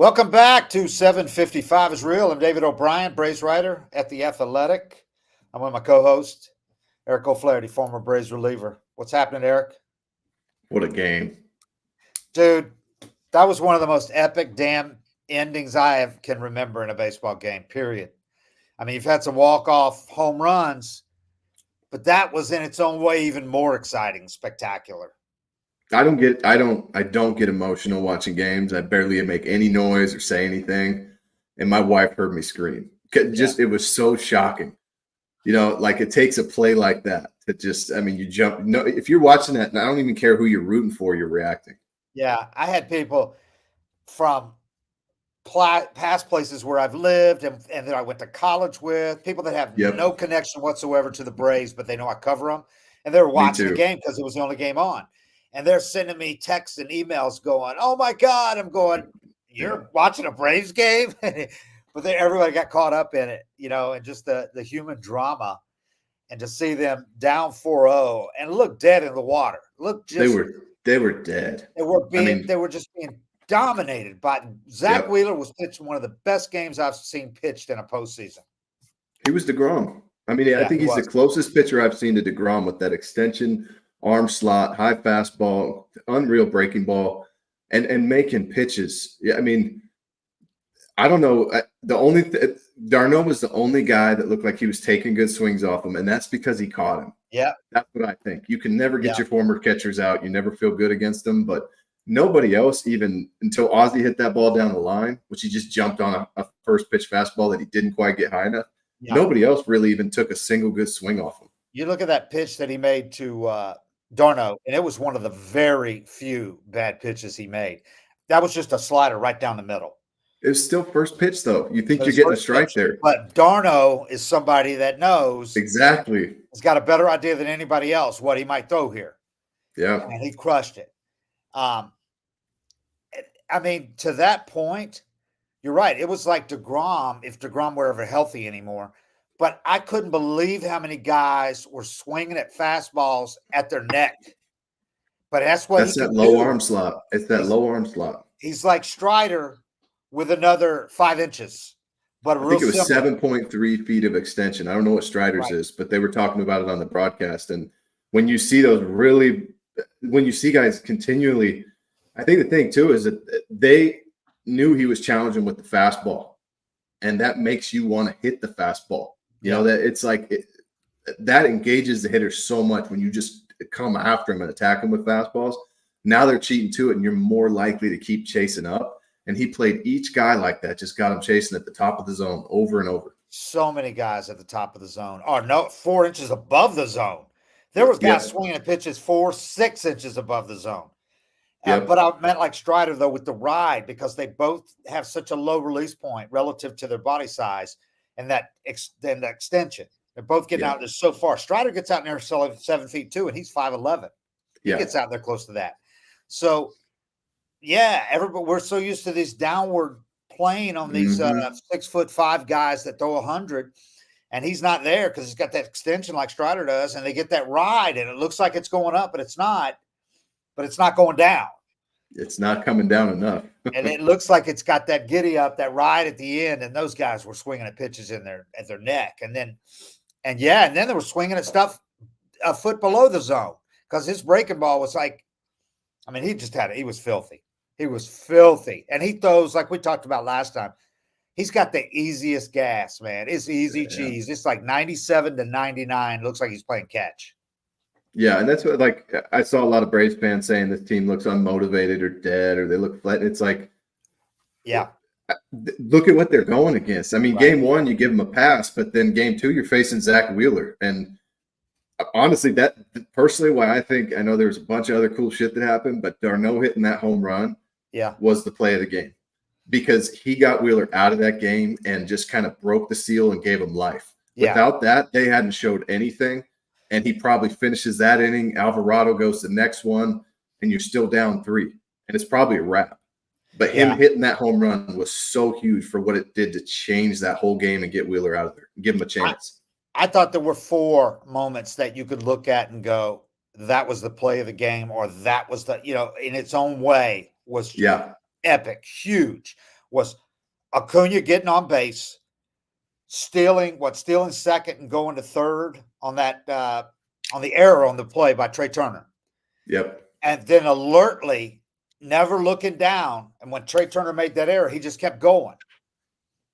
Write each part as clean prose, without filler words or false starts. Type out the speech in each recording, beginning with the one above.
Welcome back to 755 is Real. I'm David O'Brien, Braves writer at The Athletic. I'm with my co-host, Eric O'Flaherty, former Braves reliever. What's happening, Eric? What a game. Dude, that was one of the most epic damn endings I can remember in a baseball game, period. I mean, you've had some walk-off home runs, but that was in its own way even more exciting, spectacular. I don't get emotional watching games. I barely make any noise or say anything. And my wife heard me scream. It was so shocking. You know, like it takes a play like that to you jump. No, if you're watching that, and I don't even care who you're rooting for, you're reacting. Yeah, I had people from past places where I've lived and that I went to college with, people that have no connection whatsoever to the Braves, but they know I cover them. And they were watching the game because it was the only game on. And they're sending me texts and emails going, oh, my God. I'm going, you're watching a Braves game? But then everybody got caught up in it, you know, and just the human drama. And to see them down 4-0 and look dead in the water. They were dead. They were just being dominated by Zach Wheeler was pitching one of the best games I've seen pitched in a postseason. He was DeGrom. I mean, I think he's the closest pitcher I've seen to DeGrom with that extension, arm slot, high fastball, unreal breaking ball, and making pitches. Yeah, I mean, I don't know. Darno was the only guy that looked like he was taking good swings off him, and that's because he caught him. Yeah. That's what I think. You can never get your former catchers out. You never feel good against them, but nobody else, even until Ozzie hit that ball down the line, which he just jumped on a first pitch fastball that he didn't quite get high enough. Yeah. Nobody else really even took a single good swing off him. You look at that pitch that he made to Darno, and it was one of the very few bad pitches he made. That was just a slider right down the middle. It was still first pitch, though. You think you're getting a strike there. But Darno is somebody that knows. Exactly. He's got a better idea than anybody else what he might throw here. Yeah. And he crushed it. I mean, to that point, you're right. It was like DeGrom, if DeGrom were ever healthy anymore. But I couldn't believe how many guys were swinging at fastballs at their neck. But that's that low arm slot. It's that low arm slot. He's like Strider with another 5 inches. But I think it was 7.3 feet of extension. I don't know what Strider's is, but they were talking about it on the broadcast. And when you see when you see guys continually, I think the thing too is that they knew he was challenging with the fastball, and that makes you want to hit the fastball. You know, that it's like that engages the hitter so much when you just come after him and attack him with fastballs. Now they're cheating to it, and you're more likely to keep chasing up. And he played each guy like that, just got him chasing at the top of the zone over and over. So many guys at the top of the zone. Oh, no, 4 inches above the zone. There was guys swinging at pitches 4-6 inches above the zone. But I meant like Strider, though, with the ride, because they both have such a low release point relative to their body size and that extension. They're both getting out there so far. Strider gets out in there 7 feet 2, and he's 5'11". He gets out there close to that. So, everybody, we're so used to this downward plane on these 6'5" guys that throw 100. And he's not there because he's got that extension like Strider does, and they get that ride, and it looks like it's going up, but it's not. But it's not going down. It's not coming down enough. And it looks like it's got that giddy up, that ride at the end, and those guys were swinging at pitches at their neck. And then they were swinging at stuff a foot below the zone because his breaking ball was like, I mean, he was filthy. He was filthy. And he throws, like we talked about last time, he's got the easiest gas, man. It's easy cheese. It's like 97 to 99. Looks like he's playing catch. Yeah, and that's what, like, I saw a lot of Braves fans saying this team looks unmotivated or dead or they look flat. It's like, look at what they're going against. I mean, Game 1, you give them a pass, but then Game 2, you're facing Zach Wheeler. And honestly, that personally, why I know there's a bunch of other cool shit that happened, but Darno hitting that home run was the play of the game. Because he got Wheeler out of that game and just kind of broke the seal and gave him life. Without that, they hadn't showed anything. And he probably finishes that inning. Alvarado goes to the next one, and you're still down 3. And it's probably a wrap. But him hitting that home run was so huge for what it did to change that whole game and get Wheeler out of there, give him a chance. I thought there were 4 moments that you could look at and go, that was the play of the game, or that was in its own way was epic, huge. was Acuna getting on base, stealing second and going to third on that on the error on the play by Trey Turner. Yep. And then alertly, never looking down. And when Trey Turner made that error, he just kept going.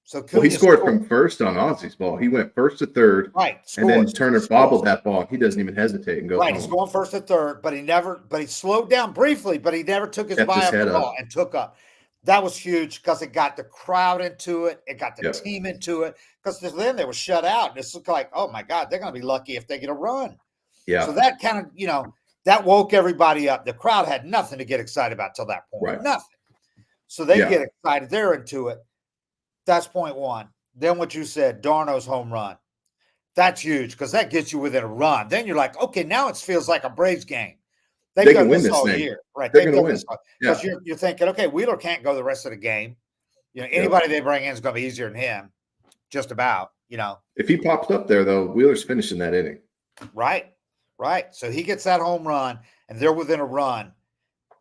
So he scored from first on Ozzy's ball. He went first to third, right? And then Turner bobbled that ball. He doesn't even hesitate and goes right. home. He's going first to third, but he slowed down briefly, but he never took his eye off the ball and took up. That was huge because it got the crowd into it. It got the team into it because then they were shut out. And it looked like, oh my God, they're going to be lucky if they get a run. Yeah. So that kind of, that woke everybody up. The crowd had nothing to get excited about till that point. Right. Nothing. So they get excited. They're into it. That's point one. Then what you said, Darno's home run. That's huge because that gets you within a run. Then you're like, okay, now it feels like a Braves game. They can win this all year. Right. They're going to win. Because you're thinking, okay, Wheeler can't go the rest of the game. Anybody they bring in is going to be easier than him. Just about, If he pops up there, though, Wheeler's finishing that inning. Right. So he gets that home run, and they're within a run.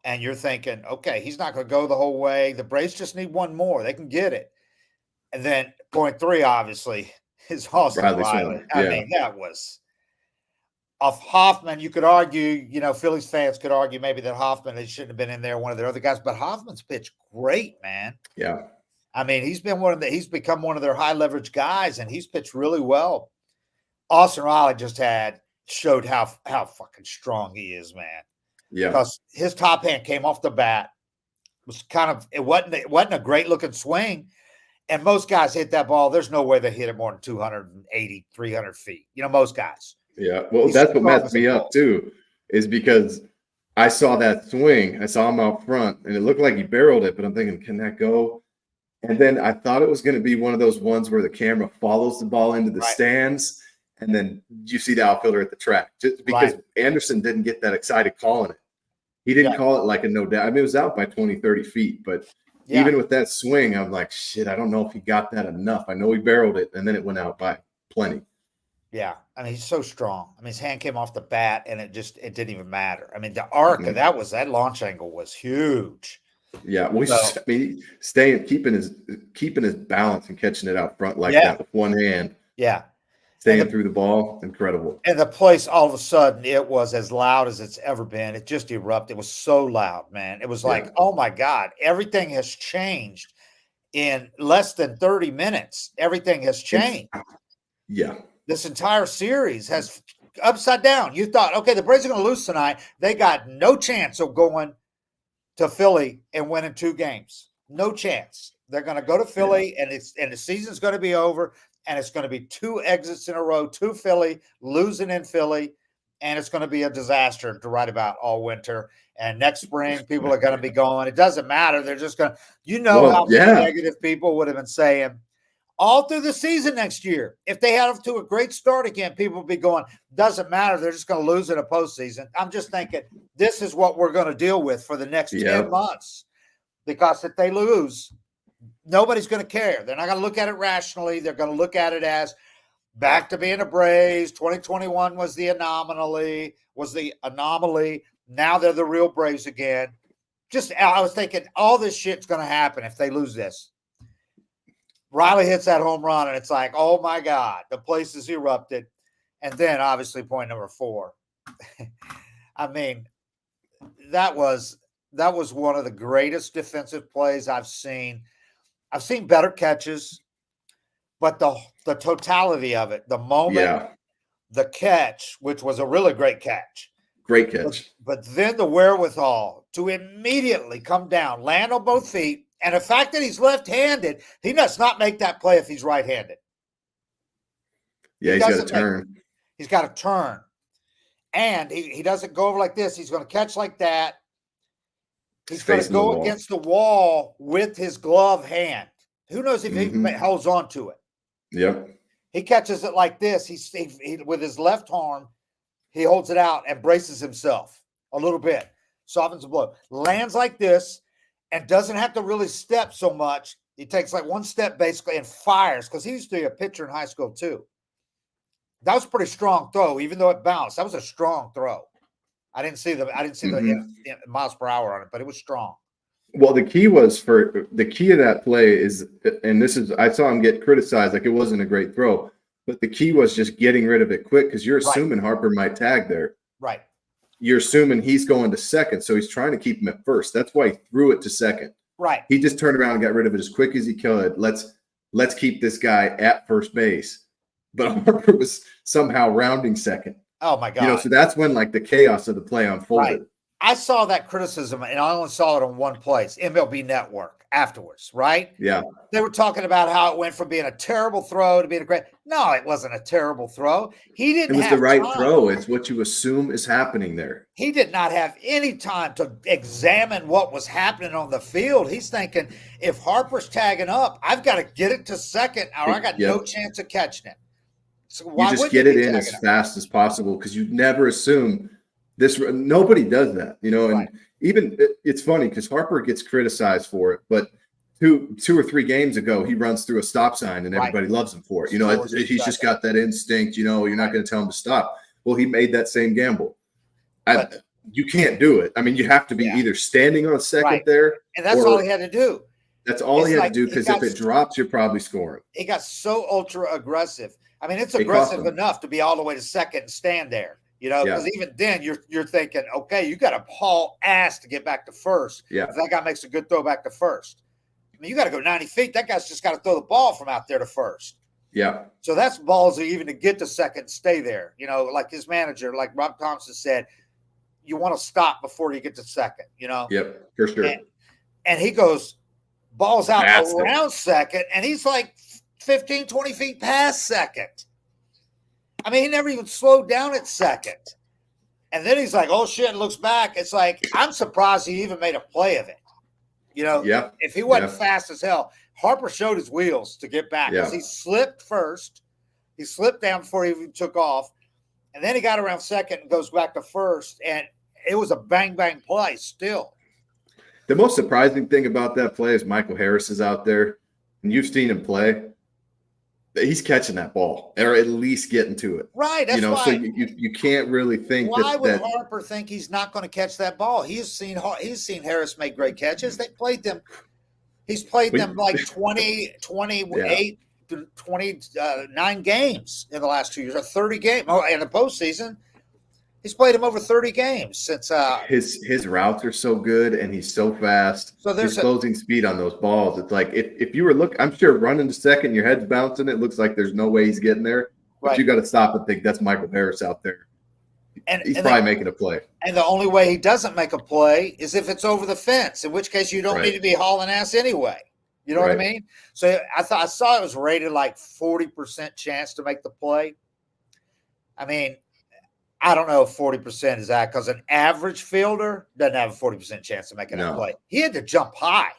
And you're thinking, okay, he's not going to go the whole way. The Braves just need one more. They can get it. And then point three, obviously, is Austin Riley. I mean, that was off Hoffman. You could argue, Phillies fans could argue maybe that Hoffman, they shouldn't have been in there, one of their other guys. But Hoffman's pitched great, man. Yeah. I mean, he's become one of their high leverage guys, and he's pitched really well. Austin Riley showed how fucking strong he is, man. Yeah. Because his top hand came off the bat. It wasn't a great looking swing. And most guys hit that ball. There's no way they hit it more than 280, 300 feet. Most guys. Yeah. Well, that's what messed me up too, is because I saw that swing. I saw him out front and it looked like he barreled it, but I'm thinking, can that go? And then I thought it was going to be one of those ones where the camera follows the ball into the stands. And then you see the outfielder at the track, just because Anderson didn't get that excited calling it. He didn't call it like a no doubt. I mean, it was out by 20, 30 feet, but even with that swing, I'm like, shit, I don't know if he got that enough. I know he barreled it, and then it went out by plenty. Yeah. I mean, he's so strong. I mean, his hand came off the bat, and it didn't even matter. I mean, the arc of that launch angle was huge. Yeah. Well, keeping his balance and catching it out front like that with one hand. Yeah. Staying through the ball, incredible. And the place, all of a sudden, it was as loud as it's ever been. It just erupted. It was so loud, man. It was like, oh, my God, everything has changed in less than 30 minutes. Everything has changed. This entire series has upside down. You thought, okay, the Braves are going to lose tonight. They got no chance of going to Philly and winning 2 games. No chance. They're going to go to Philly, and the season's going to be over. And it's going to be 2 exits in a row, 2 Philly, losing in Philly, and it's going to be a disaster to write about all winter. And next spring, people are going to be going. It doesn't matter. They're just going to, how negative people would have been saying all through the season next year. If they had to a great start again, people would be going, doesn't matter. They're just going to lose in a postseason. I'm just thinking this is what we're going to deal with for the next 10 months. Because if they lose, nobody's going to care. They're not going to look at it rationally. They're going to look at it as back to being a Braves. 2021 was the anomaly. Now they're the real Braves again. I was thinking all this shit's going to happen if they lose this. Riley hits that home run, and it's like, oh, my God, the place has erupted. And then, obviously, point number 4. I mean, that was one of the greatest defensive plays I've seen. I've seen better catches, but the totality of it, the moment, the catch, which was a really great catch. Great catch. But then the wherewithal to immediately come down, land on both feet, and the fact that he's left-handed, he does not make that play if he's right-handed. Yeah, he's got to turn. He's got to turn. And he doesn't go over like this. He's going to catch like that. He's going to go against the wall with his glove hand. Who knows if he holds on to it? Yep. He catches it like this. He with his left arm, he holds it out and braces himself a little bit, softens the blow, lands like this, and doesn't have to really step so much. He takes like one step basically and fires because he used to be a pitcher in high school too. That was a pretty strong throw, even though it bounced. That was a strong throw. I didn't see the miles per hour on it, but it was strong. Well, the key of that play is, and this is, I saw him get criticized, like it wasn't a great throw, but the key was just getting rid of it quick because you're assuming Harper might tag there. Right. You're assuming he's going to second, so he's trying to keep him at first. That's why he threw it to second. Right. He just turned around and got rid of it as quick as he could. Let's keep this guy at first base. But Harper was somehow rounding second. Oh my God. So that's when like the chaos of the play unfolded. Right. I saw that criticism, and I only saw it on one place, MLB Network, afterwards, right? Yeah. They were talking about how it went from being a terrible throw to being a great. No, it wasn't a terrible throw. He didn't. It was have the right time. throw. It's what you assume is happening there. He did not have any time to examine what was happening on the field. He's thinking, if Harper's tagging up, I've got to get it to second, or I got no chance of catching it. So why you just get it in as fast as possible because you never assume this. Nobody does that, and even it's funny because Harper gets criticized for it, but two or three games ago, he runs through a stop sign and everybody loves him for it. He's just got that instinct, you're not going to tell him to stop. Well, he made that same gamble. You can't do it. I mean, you have to be either standing on second there. And that's all he had to do. That's all he had to do because if it drops, you're probably scoring. He got so ultra aggressive. I mean, it's aggressive enough to be all the way to second and stand there, because even then you're thinking, okay, you got to haul ass to get back to first. Yeah. If that guy makes a good throw back to first. I mean, you got to go 90 feet. That guy's just got to throw the ball from out there to first. Yeah. So that's ballsy even to get to second and stay there. Like his manager, like Rob Thompson said, you want to stop before you get to second, Yep, for sure. And he goes, ball's out around second, and he's like 15, 20 feet past second. I mean, he never even slowed down at second. And then he's like, oh, shit, looks back. It's like, I'm surprised he even made a play of it. If he wasn't fast as hell, Harper showed his wheels to get back because he slipped first. He slipped down before he even took off. And then he got around second and goes back to first. And it was a bang, bang play still. The most surprising thing about that play is Michael Harris is out there, and you've seen him play. He's catching that ball, or at least getting to it. Right. That's why. So you can't really think why would Harper think he's not going to catch that ball? He's seen Harris make great catches. They played them. He's played them like 28 to 29 games in the last 2 years, or 30 games. Oh, in the postseason, he's played him over 30 games since. His routes are so good, and he's so fast. So there's his closing speed on those balls. It's like if you were I'm sure running to second, your head's bouncing. It looks like there's no way he's getting there. But you got to stop and think that's Michael Harris out there. And he's probably making a play. And the only way he doesn't make a play is if it's over the fence, in which case you don't need to be hauling ass anyway. You know what I mean? So I saw it was rated like 40% chance to make the play. I mean, I don't know if 40% is that, because an average fielder doesn't have a 40% chance of making a play. He had to jump high.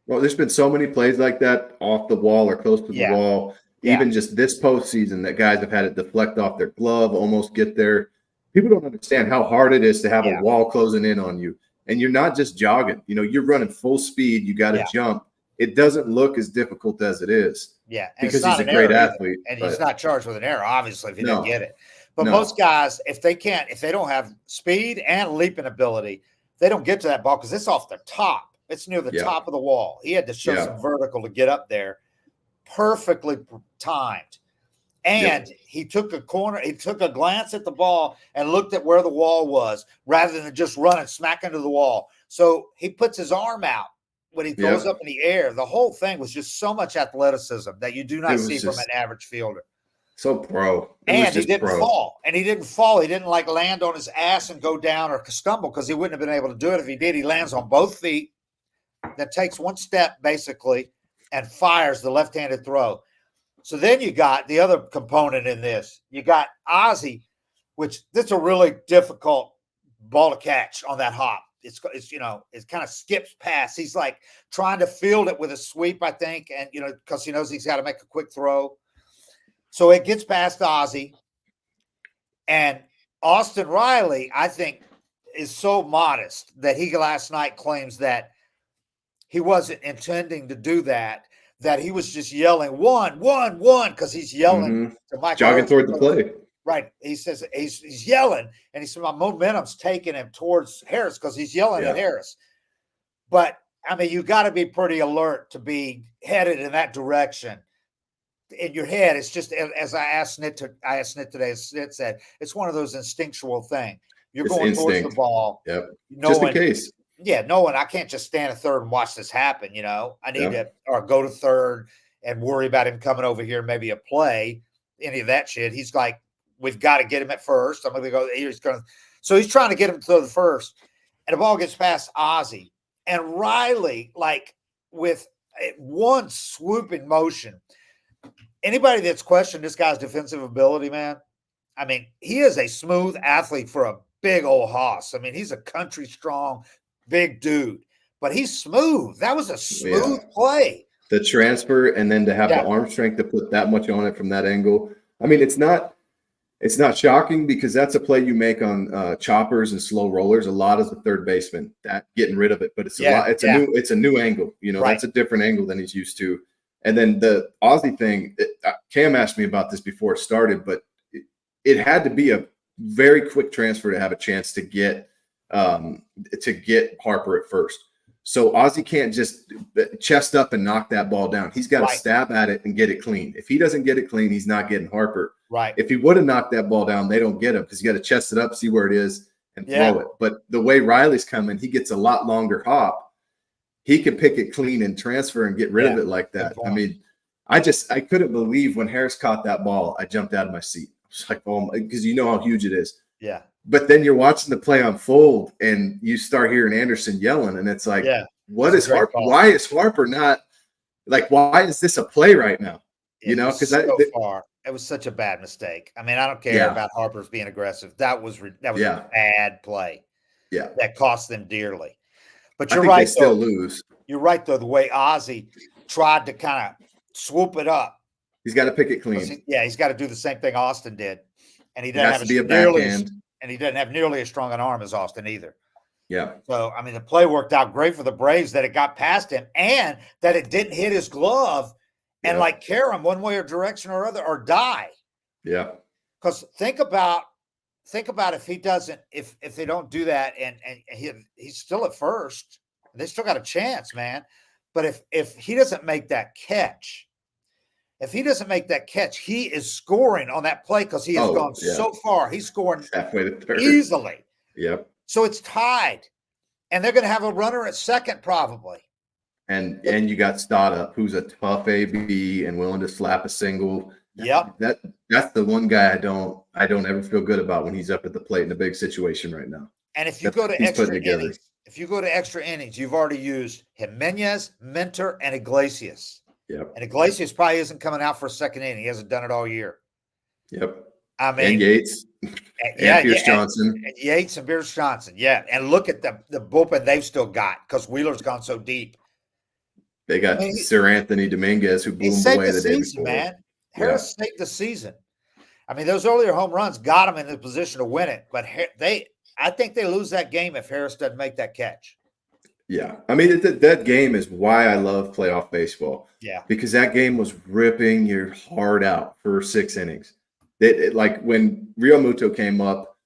Well, there's been so many plays like that off the wall or close to the wall. Even just this postseason that guys have had it deflect off their glove, almost get there. People don't understand how hard it is to have a wall closing in on you. And you're not just jogging. You're running full speed. You got to jump. It doesn't look as difficult as it is. Yeah. And because he's a great athlete. And he's not charged with an error, obviously, if he didn't get it. But most guys, if they don't have speed and leaping ability, they don't get to that ball because it's off the top. It's near the top of the wall. He had to show some vertical to get up there. Perfectly timed. And he took a glance at the ball and looked at where the wall was rather than just running smack into the wall. So he puts his arm out when he throws up in the air. The whole thing was just so much athleticism that you do not see from an average fielder. So pro. And he didn't fall. And he didn't fall. He didn't land on his ass and go down or stumble, because he wouldn't have been able to do it if he did. He lands on both feet, then takes one step basically and fires the left-handed throw. So then you got the other component in this. You got Ozzie, which this is a really difficult ball to catch on that hop. It's it kind of skips past. He's like trying to field it with a sweep, I think, and because he knows he's got to make a quick throw. So it gets past Ozzie, and Austin Riley, I think, is so modest that he last night claims that he wasn't intending to do that. That he was just yelling 1, 1, 1, because he's yelling to Michael. Jogging toward the play. Right. He says he's yelling, and he said my momentum's taking him towards Harris because he's yelling at Harris. But I mean, you got to be pretty alert to be headed in that direction. In your head, it's just as I asked Snit today. Snit said it's one of those instinctual things. You're It's going towards the instinct. ball, Yep. Just in knowing, case. yeah, knowing I can't just stand at third and watch this happen. I need to or go to third and worry about him coming over here, maybe a play, any of that shit. He's like, we've got to get him at first. I'm going to go. So he's trying to get him to the first, and the ball gets past Ozzie and Riley, like with one swooping motion. Anybody that's questioned this guy's defensive ability, man, I mean, he is a smooth athlete for a big old hoss. I mean, he's a country strong, big dude, but he's smooth. That was a smooth play. The transfer, and then to have the arm strength to put that much on it from that angle. I mean, it's not shocking because that's a play you make on choppers and slow rollers. A lot as the third baseman, that getting rid of it, but it's a new angle. That's a different angle than he's used to. And then the Ozzie thing, Cam asked me about this before it started, but it had to be a very quick transfer to have a chance to get Harper at first. So Ozzie can't just chest up and knock that ball down. He's got to stab at it and get it clean. If he doesn't get it clean, he's not getting Harper. Right. If he would have knocked that ball down, they don't get him because you got to chest it up, see where it is, and throw it. But the way Riley's coming, he gets a lot longer hop. He can pick it clean and transfer and get rid of it like that. I mean, I couldn't believe when Harris caught that ball. I jumped out of my seat. I was like, oh my, because you know how huge it is. Yeah. But then you're watching the play unfold and you start hearing Anderson yelling, and it's like, what is Harper? Why is Harper not like? Why is this a play right now? Because it was such a bad mistake. I mean, I don't care about Harper's being aggressive. That was a bad play. Yeah, that cost them dearly. But you're right. They still lose. You're right, though. The way Ozzie tried to kind of swoop it up, he's got to pick it clean. He's got to do the same thing Austin did, and he doesn't have nearly as strong an arm as Austin either. Yeah. So I mean, the play worked out great for the Braves that it got past him and that it didn't hit his glove and like carry him one way or direction or other or die. Yeah. Because think about if he doesn't, if they don't do that and he's still at first, they still got a chance, man. But if he doesn't make that catch, he is scoring on that play because he has gone so far. He's scoring halfway to third easily. Yep. So it's tied, and they're going to have a runner at second probably. And you got Stada, who's a tough AB and willing to slap a single. Yep. That's the one guy I don't ever feel good about when he's up at the plate in a big situation right now. And if you go to extra innings, you've already used Jimenez, Minter, and Iglesias. Yep. And Iglesias probably isn't coming out for a second inning. He hasn't done it all year. Yep. I mean, and Yates, and Pierce Johnson, and Yates and Pierce Johnson. Yeah, and look at the bullpen they've still got because Wheeler's gone so deep. They got Sir Anthony Dominguez who blew him away the day before. Man, Harris saved the season. I mean, those earlier home runs got him in the position to win it, but I think they lose that game if Harris doesn't make that catch. Yeah, I mean that game is why I love playoff baseball. Yeah, because that game was ripping your heart out for 6 innings. Like when Real Muto came up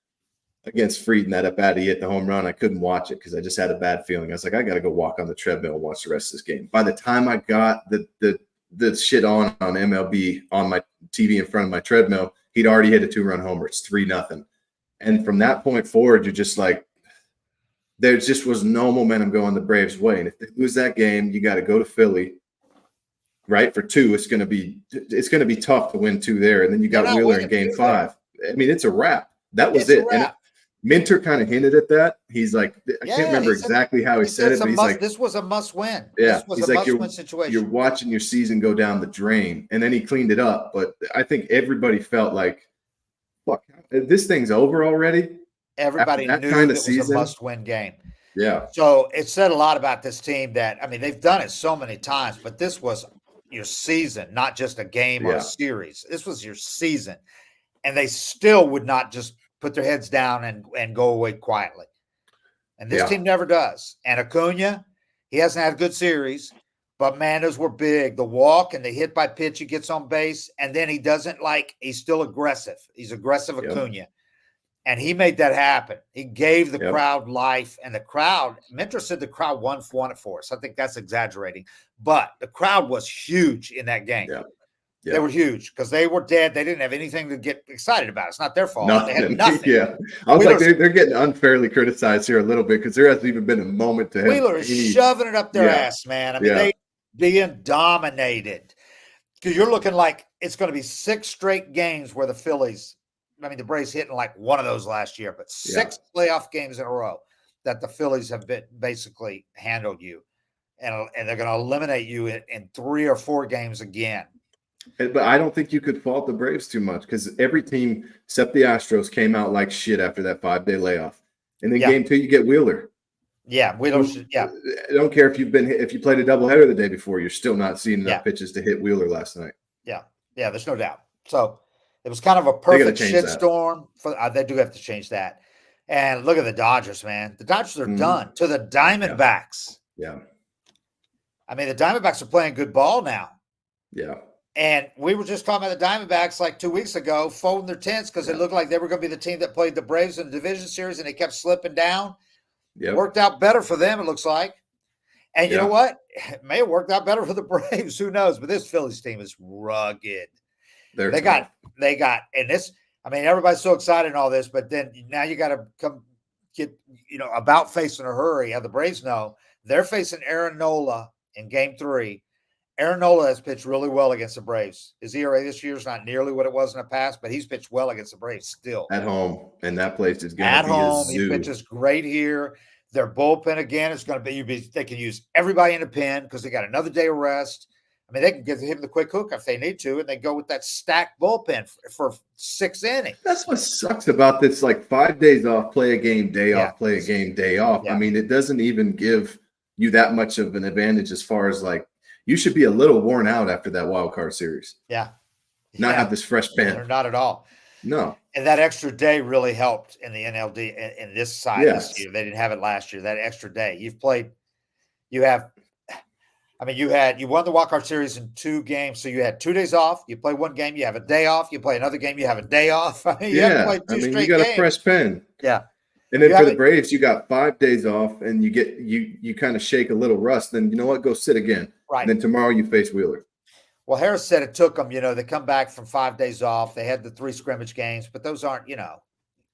against Frieden, that at bat he hit the home run, I couldn't watch it because I just had a bad feeling. I was like, I got to go walk on the treadmill and watch the rest of this game. By the time I got the shit on MLB on my TV in front of my treadmill, he'd already hit a 2-run homer. It's 3-0. And from that point forward, you're just like, there just was no momentum going the Braves' way. And if they lose that game, you got to go to Philly, right? For 2, it's going to be tough to win 2 there. And then you got Wheeler in game 5. I mean, it's a wrap. That was it. And Minter kind of hinted at that. He's like, I can't remember exactly how he said it, but he's like, this was a must win. Yeah. This was a must win situation. You're watching your season go down the drain. And then he cleaned it up. But I think everybody felt like, fuck, this thing's over already. Everybody knew it was a must-win game. Yeah. So it said a lot about this team that, I mean, they've done it so many times, but this was your season, not just a game or a series. This was your season. And they still would not just put their heads down and go away quietly. And this team never does. And Acuna, he hasn't had a good series, but man, those were big. The walk and the hit by pitch, he gets on base, and then he doesn't he's still aggressive. He's aggressive Acuna. And he made that happen. He gave the Yep. crowd life, and the crowd, Mentor said the crowd won it for us. I think that's exaggerating, but the crowd was huge in that game. Yeah. They were huge because they were dead. They didn't have anything to get excited about. It's not their fault. Nothing. They had nothing. Yeah. I was like, they're getting unfairly criticized here a little bit because there hasn't even been a moment to him. Wheeler is shoving it up their ass, man. I mean, they being dominated. Because you're looking like it's going to be 6 straight games where the Phillies, I mean, the Braves hitting like one of those last year, but 6 playoff games in a row that the Phillies have basically handled you. And they're going to eliminate you in 3 or 4 games again. But I don't think you could fault the Braves too much because every team except the Astros came out like shit after that 5-day layoff. And then game 2, you get Wheeler. Yeah, Wheeler. Yeah, I don't care if you played a doubleheader the day before, you're still not seeing enough pitches to hit Wheeler last night. Yeah, there's no doubt. So it was kind of a perfect shitstorm. They do have to change that. And look at the Dodgers, man. The Dodgers are done to the Diamondbacks. Yeah. I mean, the Diamondbacks are playing good ball now. Yeah. And we were just talking about the Diamondbacks like 2 weeks ago, folding their tents because it looked like they were going to be the team that played the Braves in the division series, and they kept slipping down. Yep. Worked out better for them, it looks like. And you know what? It may have worked out better for the Braves. Who knows? But this Phillies team is rugged. They got, and this, I mean, everybody's so excited and all this, but then now you got to come get, about facing a hurry. How the Braves know they're facing Aaron Nola in game 3. Aaron Nola has pitched really well against the Braves. His ERA this year is not nearly what it was in the past, but he's pitched well against the Braves still. At home, and that place is going to be at home. A zoo. He pitches great here. Their bullpen, again, is going to be they can use everybody in the pen because they got another day of rest. I mean, they can give him the quick hook if they need to, and they go with that stacked bullpen for 6 innings. That's what sucks about this, like 5 days off, play a game, day off, play a game, day off. I mean, it doesn't even give you that much of an advantage as far as like, you should be a little worn out after that wild card series. Not have this fresh pen. Not at all. No. And that extra day really helped in the NLD in this side this year. They didn't have it last year. That extra day. You won the wild card series in 2 games. So you had 2 days off. You play 1 game, you have a day off. You play another game, you have a day off. I mean, you have to play 2 straight you got games. A fresh pen. Yeah. And then for the Braves, you got 5 days off, and you kind of shake a little rust. Then you know what? Go sit again. Right. And then tomorrow you face Wheeler. Well, Harris said it took them. They come back from 5 days off. They had the 3 scrimmage games, but those aren't.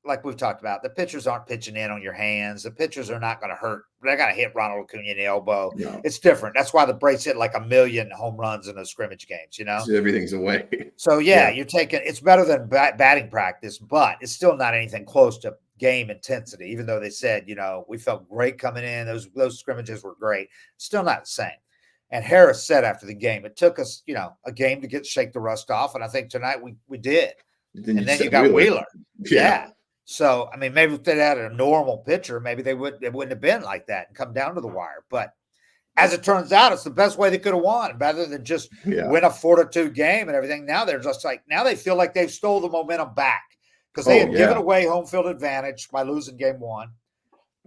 Like we've talked about, the pitchers aren't pitching in on your hands. The pitchers are not going to hurt. They're going to hit Ronald Acuna in the elbow. No. It's different. That's why the Braves hit like 1 million home runs in those scrimmage games. So everything's away. So you're taking. It's better than batting practice, but it's still not anything close to game intensity, even though they said, we felt great coming in. Those scrimmages were great. Still not the same. And Harris said after the game, it took us, a game to shake the rust off. And I think tonight we did. And then you got Wheeler. Yeah. So, I mean, maybe if they'd had a normal pitcher, maybe it wouldn't have been like that and come down to the wire. But as it turns out, it's the best way they could have won rather than just win a 4-2 game and everything. Now they're just like, now they feel like they've stole the momentum back. Because they had given away home field advantage by losing game 1.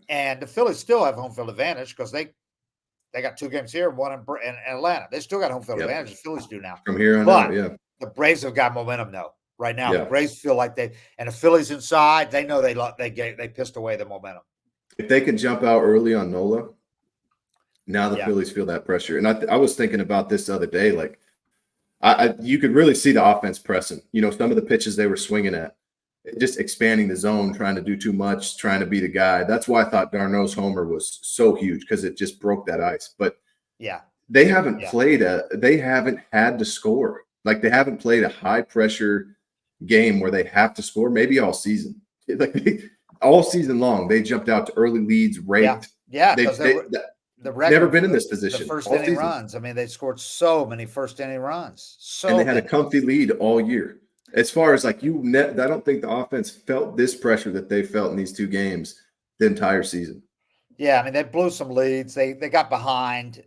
And the Phillies still have home field advantage because they got 2 games here and 1 in Atlanta. They still got home field advantage. The Phillies do now. From here on out, the Braves have got momentum, though. Right now, the Braves feel like and the Phillies inside, they know they pissed away the momentum. If they can jump out early on Nola, now the Phillies feel that pressure. And I was thinking about this the other day. Like, you could really see the offense pressing. Some of the pitches they were swinging at. Just expanding the zone, trying to do too much, trying to be the guy. That's why I thought d'Arnaud's homer was so huge because it just broke that ice. But they haven't they haven't had to score. Like, they haven't played a high pressure game where they have to score. Maybe all season, all season long, they jumped out to early leads, raked. They've never been in this position. The first inning runs. I mean, they scored so many first inning runs. And they had a comfy lead all year. As far as I don't think the offense felt this pressure that they felt in these 2 games the entire season. Yeah, I mean, they blew some leads. They got behind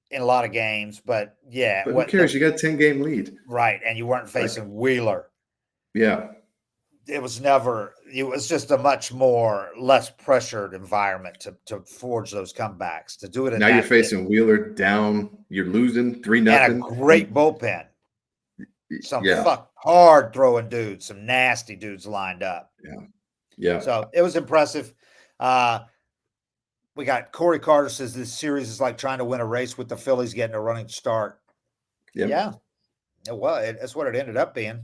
in a lot of games, but who cares? You got a 10-game lead, right? And you weren't facing Wheeler. Yeah, it was just a much less pressured environment to forge those comebacks, to do it. Now you're facing Wheeler down. You're losing 3-0. And a great bullpen. Some hard throwing dudes, some nasty dudes lined up. Yeah. Yeah. So it was impressive. We got Corey Carter says this series is like trying to win a race with the Phillies getting a running start. Yep. Yeah, that's what it ended up being.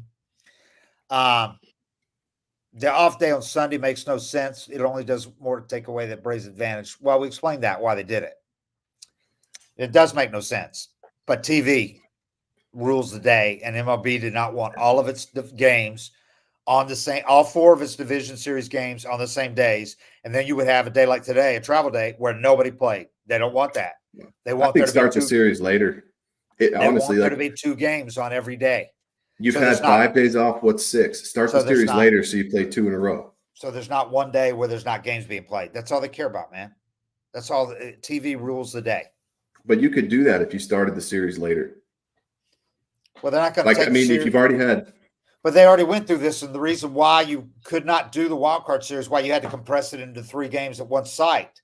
The off day on Sunday makes no sense. It only does more to take away the Braves' advantage. Well, we explained that, why they did it. It does make no sense. But TV rules the day, and MLB did not want all of its games on the same, all 4 of its division series games on the same days. And then you would have a day like today, a travel day, where nobody played. They don't want that. They want there to start be the series later. Honestly, want there to be 2 games on every day. You've had 5 days off. What's 6? Start the series later so you play 2 in a row. So there's not one day where there's not games being played. That's all they care about, man. That's all. TV rules the day. But you could do that if you started the series later. Well, they're not going to if you've already had. But they already went through this, and the reason why you could not do the wild card series, why you had to compress it into 3 games at one site,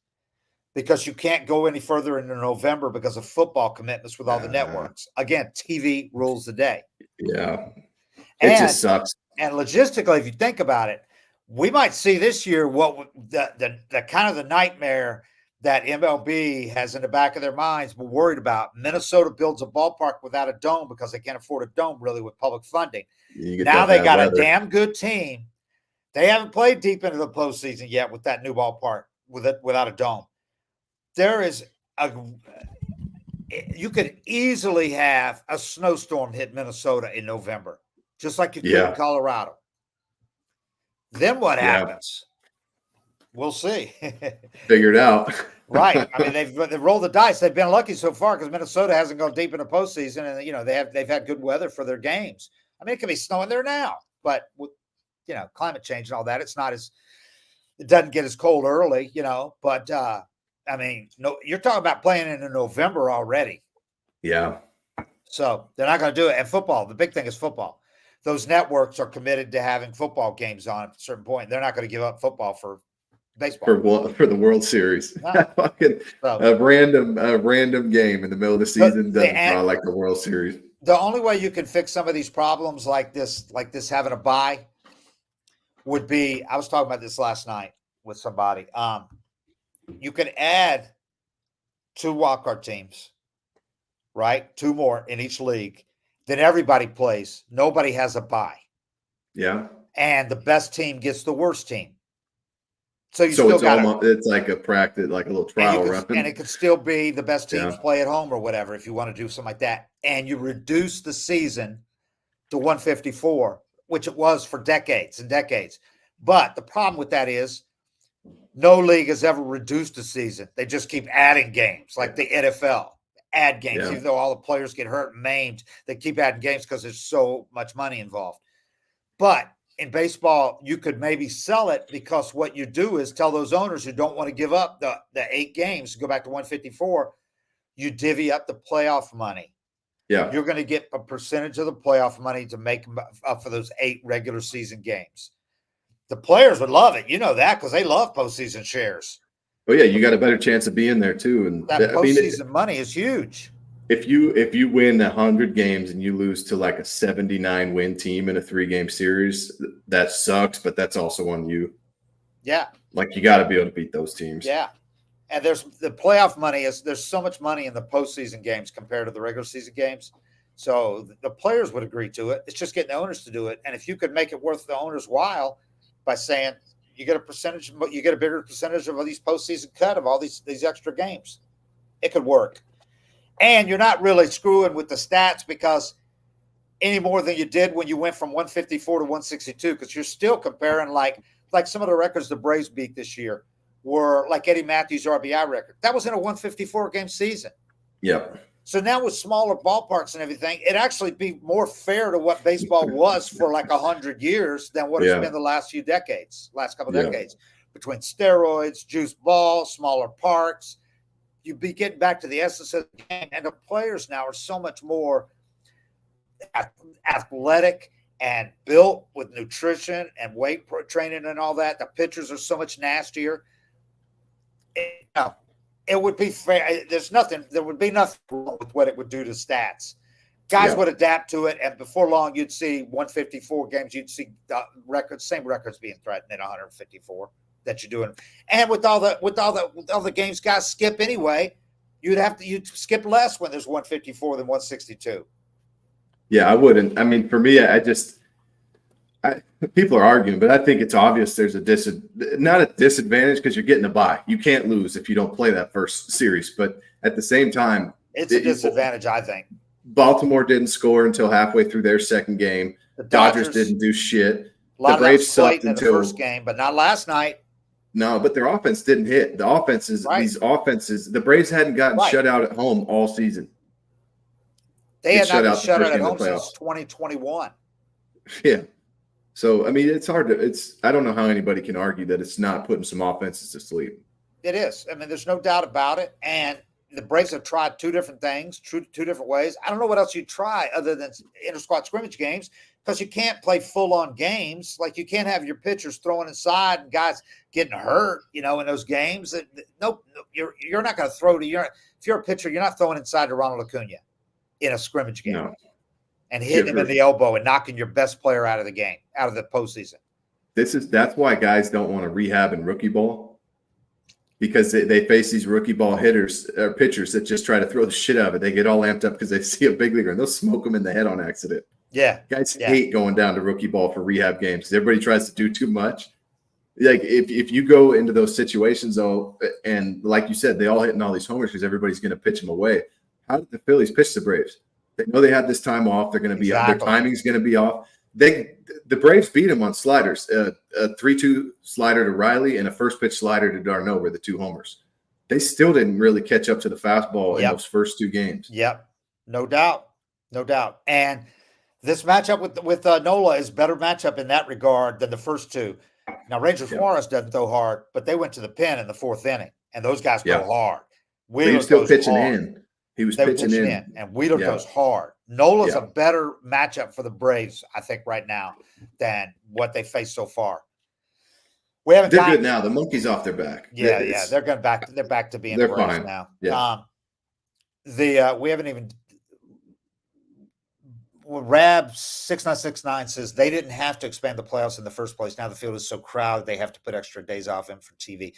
because you can't go any further into November because of football commitments with all the networks. Again, TV rules the day. Yeah. It just sucks. And logistically, if you think about it, we might see this year what the kind of the nightmare that MLB has in the back of their minds, but worried about. Minnesota builds a ballpark without a dome because they can't afford a dome really with public funding. Now they got a damn good team. They haven't played deep into the postseason yet with that new ballpark without a dome. You could easily have a snowstorm hit Minnesota in November, just like you could in Colorado. Then what happens? We'll see. Figure it out. Right. I mean, they've rolled the dice. They've been lucky so far because Minnesota hasn't gone deep in the postseason, and they've had good weather for their games. I mean, it can be snowing there now, but with climate change and all that, it doesn't get as cold early, But I mean, no, you're talking about playing in November already. Yeah. So they're not going to do it. And football, the big thing is football. Those networks are committed to having football games on at a certain point. They're not going to give up football for baseball. For the World Series. No. A random game in the middle of the season doesn't draw like the World Series. The only way you can fix some of these problems like this having a bye would be, I was talking about this last night with somebody. You can add 2 wildcard teams, right? 2 more in each league. Then everybody plays. Nobody has a bye. Yeah. And the best team gets the worst team. So it's like a practice, like a little trial run. And it could still be the best teams play at home or whatever if you want to do something like that. And you reduce the season to 154, which it was for decades and decades. But the problem with that is no league has ever reduced a season. They just keep adding games, like the NFL. Add games, even though all the players get hurt and maimed, they keep adding games because there's so much money involved. But in baseball, you could maybe sell it because what you do is tell those owners who don't want to give up the 8 games, go back to 154, you divvy up the playoff money. Yeah. You're going to get a percentage of the playoff money to make up for those 8 regular season games. The players would love it. You know that because they love postseason shares. Oh yeah, you got a better chance of being there too. And that postseason money is huge. If you win 100 games and you lose to like a 79 win team in a 3-game series, that sucks. But that's also on you. Yeah, like you got to be able to beat those teams. Yeah, and there's the playoff money there's so much money in the postseason games compared to the regular season games. So the players would agree to it. It's just getting the owners to do it. And if you could make it worth the owners' while by saying, you get a percentage, you get a bigger percentage of these postseason cut of all these extra games. It could work. And you're not really screwing with the stats because any more than you did when you went from 154 to 162, because you're still comparing like some of the records the Braves beat this year were like Eddie Matthews' RBI record. That was in a 154 game season. Yep. So now with smaller ballparks and everything, it'd actually be more fair to what baseball was for like 100 years than what it's been the last couple decades, between steroids, juice balls, smaller parks. You'd be getting back to the essence of the game. And the players now are so much more athletic and built with nutrition and weight training and all that. The pitchers are so much nastier. It would be fair. There would be nothing wrong with what it would do to stats. Guys would adapt to it, and before long, you'd see 154 games. You'd see same records being threatened at 154 that you're doing. And with all the games guys skip anyway, you'd skip less when there's 154 than 162. Yeah, I wouldn't. I mean, for me, people are arguing, but I think it's obvious there's not a disadvantage because you're getting a bye. You can't lose if you don't play that first series. But at the same time, it's a disadvantage, I think. Baltimore didn't score until halfway through their second game. The Dodgers didn't do shit. The Braves sucked until the first game, but not last night. No, but their offense didn't hit. The offenses, these offenses, the Braves hadn't gotten shut out at home all season. They had not been shut out at home since 2021. Yeah. So, I mean, it's hard I don't know how anybody can argue that it's not putting some offenses to sleep. It is. I mean, there's no doubt about it. And the Braves have tried two different things, two different ways. I don't know what else you'd try other than inter-squad scrimmage games because you can't play full-on games. Like, you can't have your pitchers throwing inside and guys getting hurt, in those games. Nope, you're not going to throw to your – if you're a pitcher, you're not throwing inside to Ronald Acuna in a scrimmage game. No. And hitting him in the elbow and knocking your best player out of the game, out of the postseason. That's why guys don't want to rehab in rookie ball. Because they face these rookie ball hitters or pitchers that just try to throw the shit out of it. They get all amped up because they see a big leaguer and they'll smoke them in the head on accident. Yeah. Guys hate going down to rookie ball for rehab games because everybody tries to do too much. Like if you go into those situations though, and like you said, they all hitting all these homers because everybody's going to pitch them away. How did the Phillies pitch the Braves? They know they have this time off. They're going to be their timing's going to be off. The Braves beat them on sliders, a 3-2 slider to Riley and a first pitch slider to Darno were the two homers. They still didn't really catch up to the fastball in those first two games. Yep, no doubt. And this matchup with Nola is better matchup in that regard than the first two. Now Ranger Suarez doesn't throw hard, but they went to the pen in the fourth inning, and those guys go hard. Wheeler he was still pitching in. He was pitching in, and Wheeler goes hard. Nola's a better matchup for the Braves, I think, right now than what they faced so far. They're good now. The monkey's off their back. Yeah, they're going back. They're back to being Braves fine now. Yeah. We haven't even. Rab 6969 says they didn't have to expand the playoffs in the first place. Now the field is so crowded they have to put extra days off in for TV.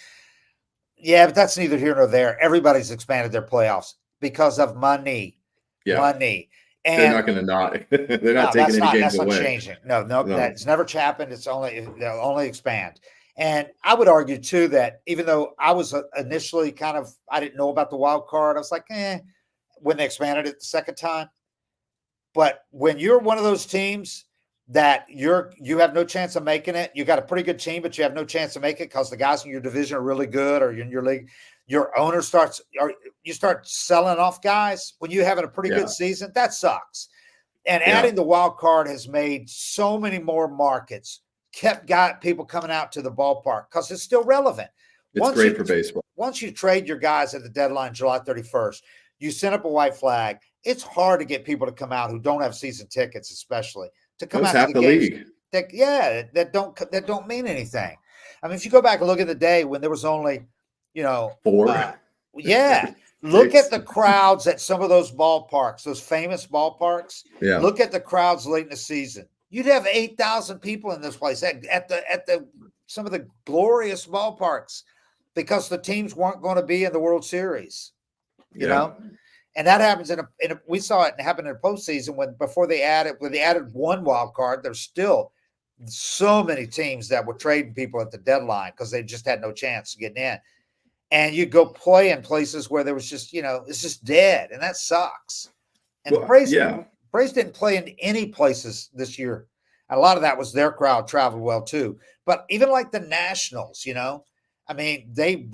Yeah, but that's neither here nor there. Everybody's expanded their playoffs because of money. Yeah. Money. And they're not going to not. They're not taking any games away. That's not changing. No, that's never happened. They'll only expand. And I would argue too that even though I was initially I didn't know about the wild card. I was like, when they expanded it the second time. But when you're one of those teams that you have no chance of making it, you got a pretty good team, but you have no chance to make it because the guys in your division are really good, or in your league, your owner you start selling off guys when you're having a pretty good season. That sucks. And adding the wild card has made so many more markets, got people coming out to the ballpark because it's still relevant. It's great for baseball. Once you trade your guys at the deadline, July 31st, you send up a white flag. It's hard to get people to come out who don't have season tickets, especially to come out to the games. That don't mean anything. I mean, if you go back and look at the day when there was only, 4. Look at the crowds at some of those ballparks, those famous ballparks. Yeah. Look at the crowds late in the season. You'd have 8,000 people in this place at some of the glorious ballparks because the teams weren't going to be in the World Series. You know. And that happens we saw it happen in the postseason when they added one wild card. There's still so many teams that were trading people at the deadline because they just had no chance of getting in. And you go play in places where there was just, it's just dead, and that sucks. And the Braves didn't play in any places this year. And a lot of that was their crowd traveled well too. But even like the Nationals, I mean, they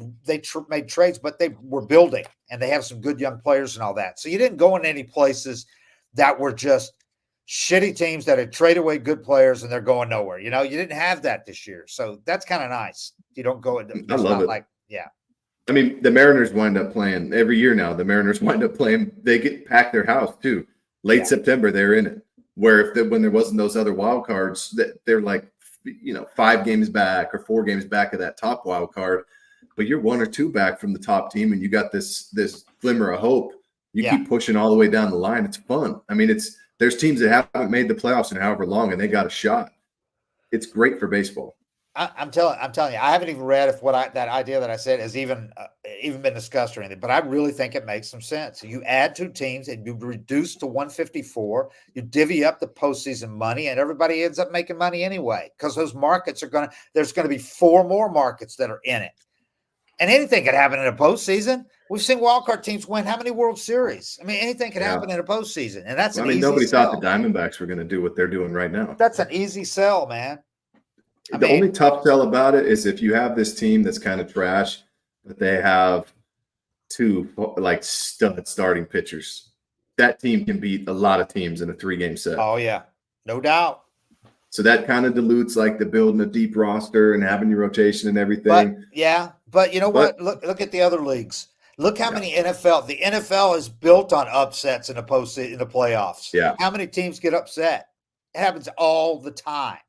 made trades, but they were building, and they have some good young players and all that. So you didn't go in any places that were just shitty teams that had traded away good players and they're going nowhere. You didn't have that this year. So that's kind of nice. You don't go into I love it. I mean, the Mariners wind up playing every year now. The Mariners wind up playing. They get packed their house too. Late September, they're in it. Where when there wasn't those other wild cards, that they're like, 5 games back or 4 games back of that top wild card, but you're 1 or 2 back from the top team, and you got this glimmer of hope You keep pushing all the way down the line. It's fun. I mean, there's teams that haven't made the playoffs in however long, and they got a shot. It's great for baseball. I'm telling you, I haven't even read if that idea that I said has even been discussed or anything, but I really think it makes some sense. You add 2 teams and you reduce to 154, you divvy up the postseason money, and everybody ends up making money anyway, because those markets there's going to be 4 more markets that are in it. And anything could happen in a postseason. We've seen wildcard teams win how many World Series? I mean, anything could happen in a postseason, and that's nobody thought the Diamondbacks were going to do what they're doing right now. That's an easy sell, man. The only tough sell about it is if you have this team that's kind of trash, but they have 2 like stud starting pitchers. That team can beat a lot of teams in a 3-game set. Oh yeah, no doubt. So that kind of dilutes like the building a deep roster and having your rotation and everything. But you know what? Look at the other leagues. Look how many the NFL is built on upsets in the postseason, in the playoffs. Yeah. How many teams get upset? It happens all the time.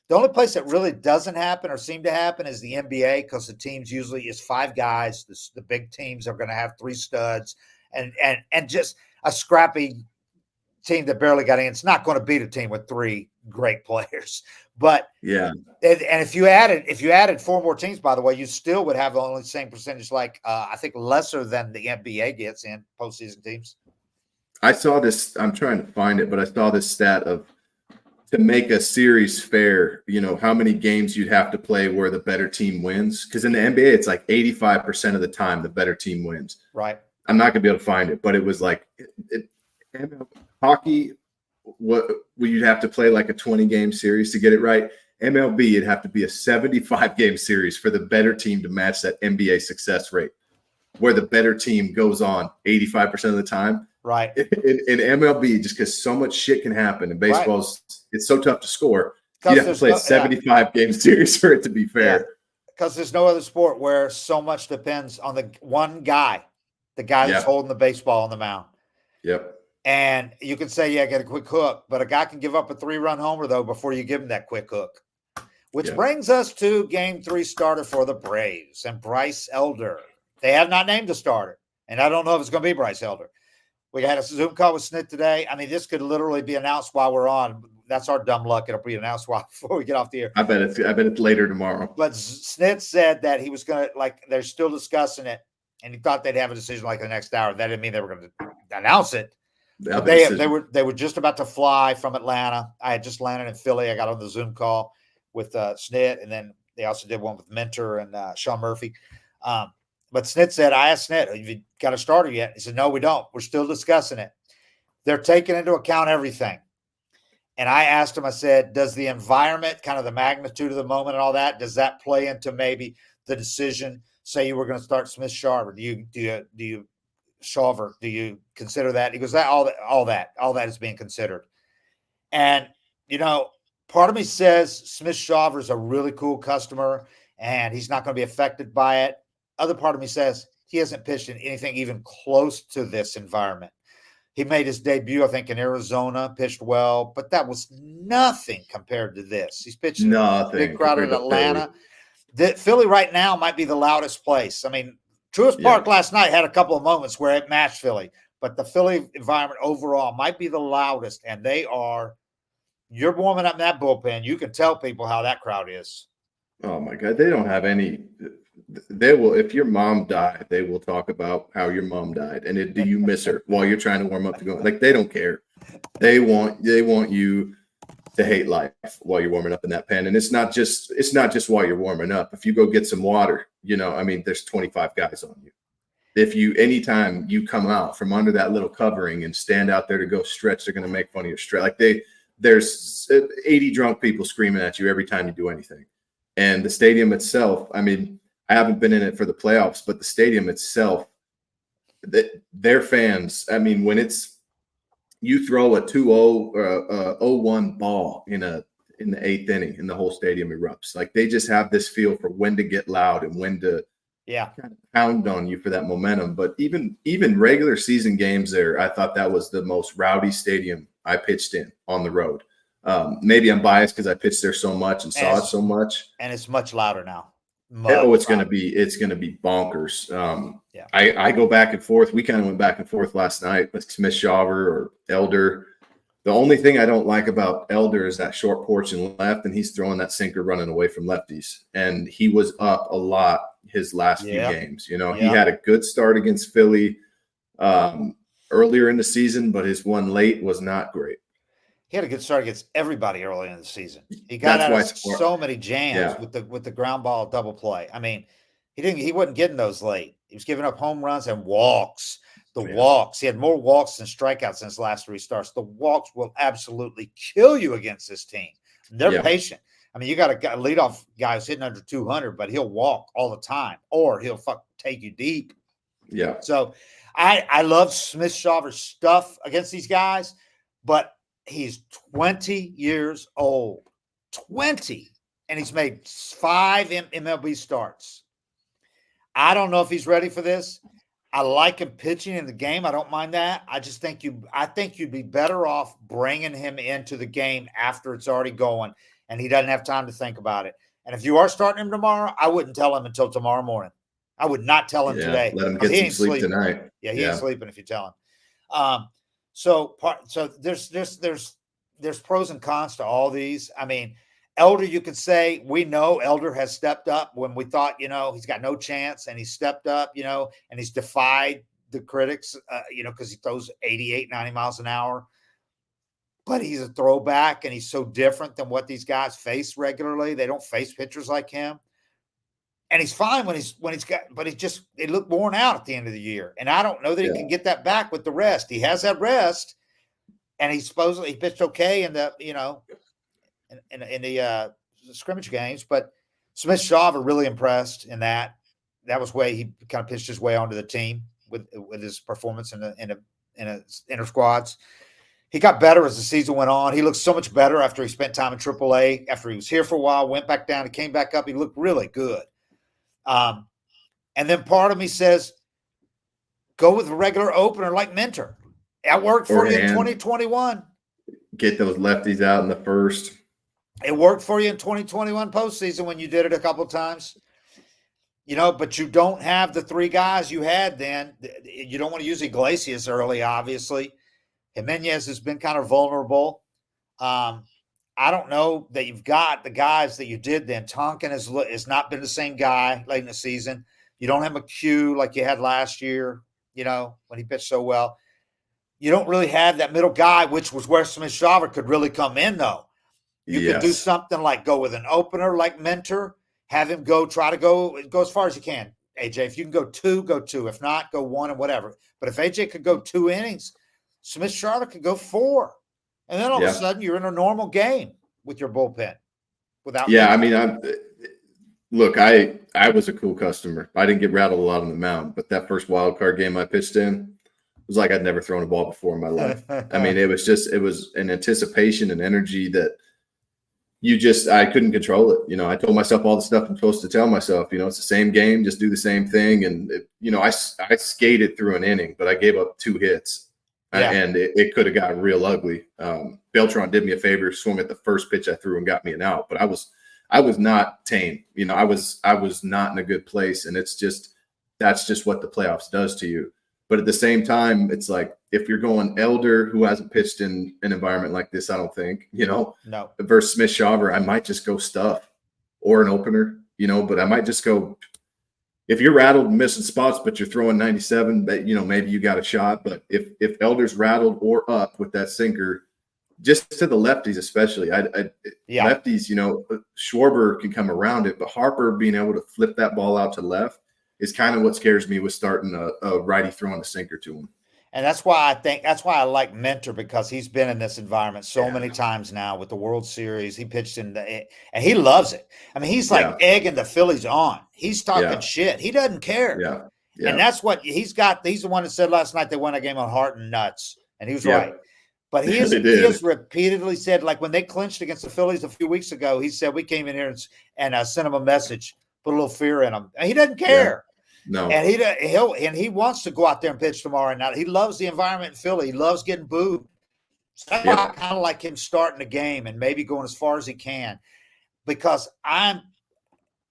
The only place that really doesn't happen or seem to happen is the NBA, because the teams usually is 5 guys. The big teams are going to have 3 studs, and just a scrappy team that barely got in. It's not going to beat a team with 3 great players. But and if you added 4 more teams, by the way, you still would have only the same percentage, like I think lesser than the NBA gets in postseason teams. I saw this. I'm trying to find it, but I saw this stat of, to make a series fair, how many games you'd have to play where the better team wins. Because in the NBA, it's like 85% of the time the better team wins. Right. I'm not going to be able to find it, but it was like hockey, you'd have to play like a 20-game series to get it right. MLB, it'd have to be a 75-game series for the better team to match that NBA success rate, where the better team goes on 85% of the time. Right. In MLB, just because so much shit can happen, and baseball's it's so tough to score. You have to play a 75-game series for it to be fair. Because there's no other sport where so much depends on the one guy, the guy that's holding the baseball on the mound. Yep. And you can say, get a quick hook, but a guy can give up a 3-run homer, though, before you give him that quick hook. Which brings us to Game 3 starter for the Braves and Bryce Elder. They have not named a starter, and I don't know if it's going to be Bryce Elder. We had a Zoom call with Snit today. I mean, this could literally be announced while we're on. That's our dumb luck. It'll be announced before we get off the air. I bet it's later tomorrow. But Snit said that he was going to, they're still discussing it, and he thought they'd have a decision like the next hour. That didn't mean they were going to announce it. They were just about to fly from Atlanta. I had just landed in Philly. I got on the Zoom call with Snit, and then they also did one with Mentor and Sean Murphy. But Snit said, I asked Snit, have you got a starter yet? He said, no, we don't. We're still discussing it. They're taking into account everything. And I asked him, I said, does the environment, kind of the magnitude of the moment and all that, does that play into maybe the decision? Say you were going to start Smith Sharver. Do you Shawver, do you consider that? He goes, all that is being considered. And, part of me says Smith Shawver is a really cool customer and he's not going to be affected by it. Other part of me says he hasn't pitched in anything even close to this environment. He made his debut, I think, in Arizona, pitched well, but that was nothing compared to this. He's pitching in a big crowd in Atlanta. Philly right now might be the loudest place. I mean, Truist Park last night had a couple of moments where it matched Philly, but the Philly environment overall might be the loudest, and you're warming up in that bullpen. You can tell people how that crowd is. Oh, my God. They don't have any – they will – if your mom died, they will talk about how your mom died, and do you miss her while you're trying to warm up to go – they don't care. They want you to hate life while you're warming up in that pen, and it's not just while you're warming up. If you go get some water, there's 25 guys on you. Anytime you come out from under that little covering and stand out there to go stretch, they're going to make fun of your stretch. There's 80 drunk people screaming at you every time you do anything. And the stadium itself, I haven't been in it for the playoffs, but the stadium itself, their fans, when you throw a 2-0 or 0-1 ball in the 8th inning and the whole stadium erupts. They just have this feel for when to get loud and when to kind of pound on you for that momentum. But even regular season games there, I thought that was the most rowdy stadium I pitched in on the road. Maybe I'm biased because I pitched there so much and saw it so much. And it's much louder now. it's going to be bonkers. Yeah. I go back and forth. We kind of went back and forth last night with Smith Shaver or Elder. The only thing I don't like about Elder is that short porch and left, and he's throwing that sinker running away from lefties. And he was up a lot his last few games. You know, he had a good start against Philly earlier in the season, but his one late was not great. He had a good start against everybody early in the season. He got out of so many jams with the ground ball double play. I mean, he wasn't getting those late. He was giving up home runs and walks. Walks. He had more walks than strikeouts in his last 3 starts. The walks will absolutely kill you against this team. They're patient. I mean, you got a leadoff guy who's hitting under 200, but he'll walk all the time, or he'll take you deep. Yeah. So I love Smith Shaver's stuff against these guys, but he's 20 years old. 20. And he's made 5 MLB starts. I don't know if he's ready for this. I like him pitching in the game. I don't mind that. I think you'd be better off bringing him into the game after it's already going and he doesn't have time to think about it. And if you are starting him tomorrow, I wouldn't tell him until tomorrow morning. I would not tell him today. Let him get some sleep tonight. Yeah, he ain't sleeping if you tell him. So there's pros and cons to all these. I mean, Elder, you could say, we know Elder has stepped up when we thought, he's got no chance, and he's stepped up, and he's defied the critics, because he throws 88, 90 miles an hour. But he's a throwback, and he's so different than what these guys face regularly. They don't face pitchers like him. And he's fine when he's got, but he looked worn out at the end of the year. And I don't know that he can get that back with the rest. He has that rest, and he pitched okay in the, in the scrimmage games, but Smith Shaver really impressed in that. That was way he kind of pitched his way onto the team with his performance in the inter squads. He got better as the season went on. He looked so much better after he spent time in AAA. After he was here for a while, went back down, he came back up. He looked really good. And then part of me says, go with a regular opener like Mentor. That worked for you in 2021. Get those lefties out in the first. It worked for you in 2021 postseason when you did it a couple of times. But you don't have the 3 guys you had then. You don't want to use Iglesias early, obviously. Jimenez has been kind of vulnerable. I don't know that you've got the guys that you did then. Tonkin has not been the same guy late in the season. You don't have McHugh like you had last year, when he pitched so well. You don't really have that middle guy, which was where Smith Shaver could really come in, though. You could do something like go with an opener like Mentor, have him try to go as far as you can. AJ, if you can go 2, go 2. If not, go 1 and whatever. But if AJ could go 2 innings, Smith Shaver could go 4. And then all of a sudden you're in a normal game with your bullpen. I was a cool customer. I didn't get rattled a lot on the mound, but that first wild card game I pitched in was like I'd never thrown a ball before in my life. I mean, it was an anticipation and energy that I couldn't control it. I told myself all the stuff I'm supposed to tell myself. It's the same game, just do the same thing. And, I skated through an inning, but I gave up 2 hits. And it could have gotten real ugly. Beltran did me a favor, swung at the first pitch I threw and got me an out. But I was not tame. I was not in a good place. And that's just what the playoffs does to you. But at the same time, it's like if you're going Elder, who hasn't pitched in an environment like this, I don't think, no, versus Smith Shaver, I might just go stuff or an opener, but I might just go. If you're rattled and missing spots, but you're throwing 97, that maybe you got a shot. But if Elder's rattled or up with that sinker, just to the lefties especially, lefties, Schwarber can come around it, but Harper being able to flip that ball out to left is kind of what scares me with starting a righty throwing a sinker to him. And that's why I like Mentor, because he's been in this environment so many times now with the World Series. He pitched and he loves it. I mean, he's like egging the Phillies on. He's talking shit. He doesn't care. And that's what he's got. He's the one that said last night they won a game on heart and nuts. And he was right. But he has repeatedly said, like when they clinched against the Phillies a few weeks ago, he said, we came in here and sent him a message, put a little fear in him. And he doesn't care. No, and he wants to go out there and pitch tomorrow night. He loves the environment in Philly. He loves getting booed. So that's why I kind of like him starting the game and maybe going as far as he can, because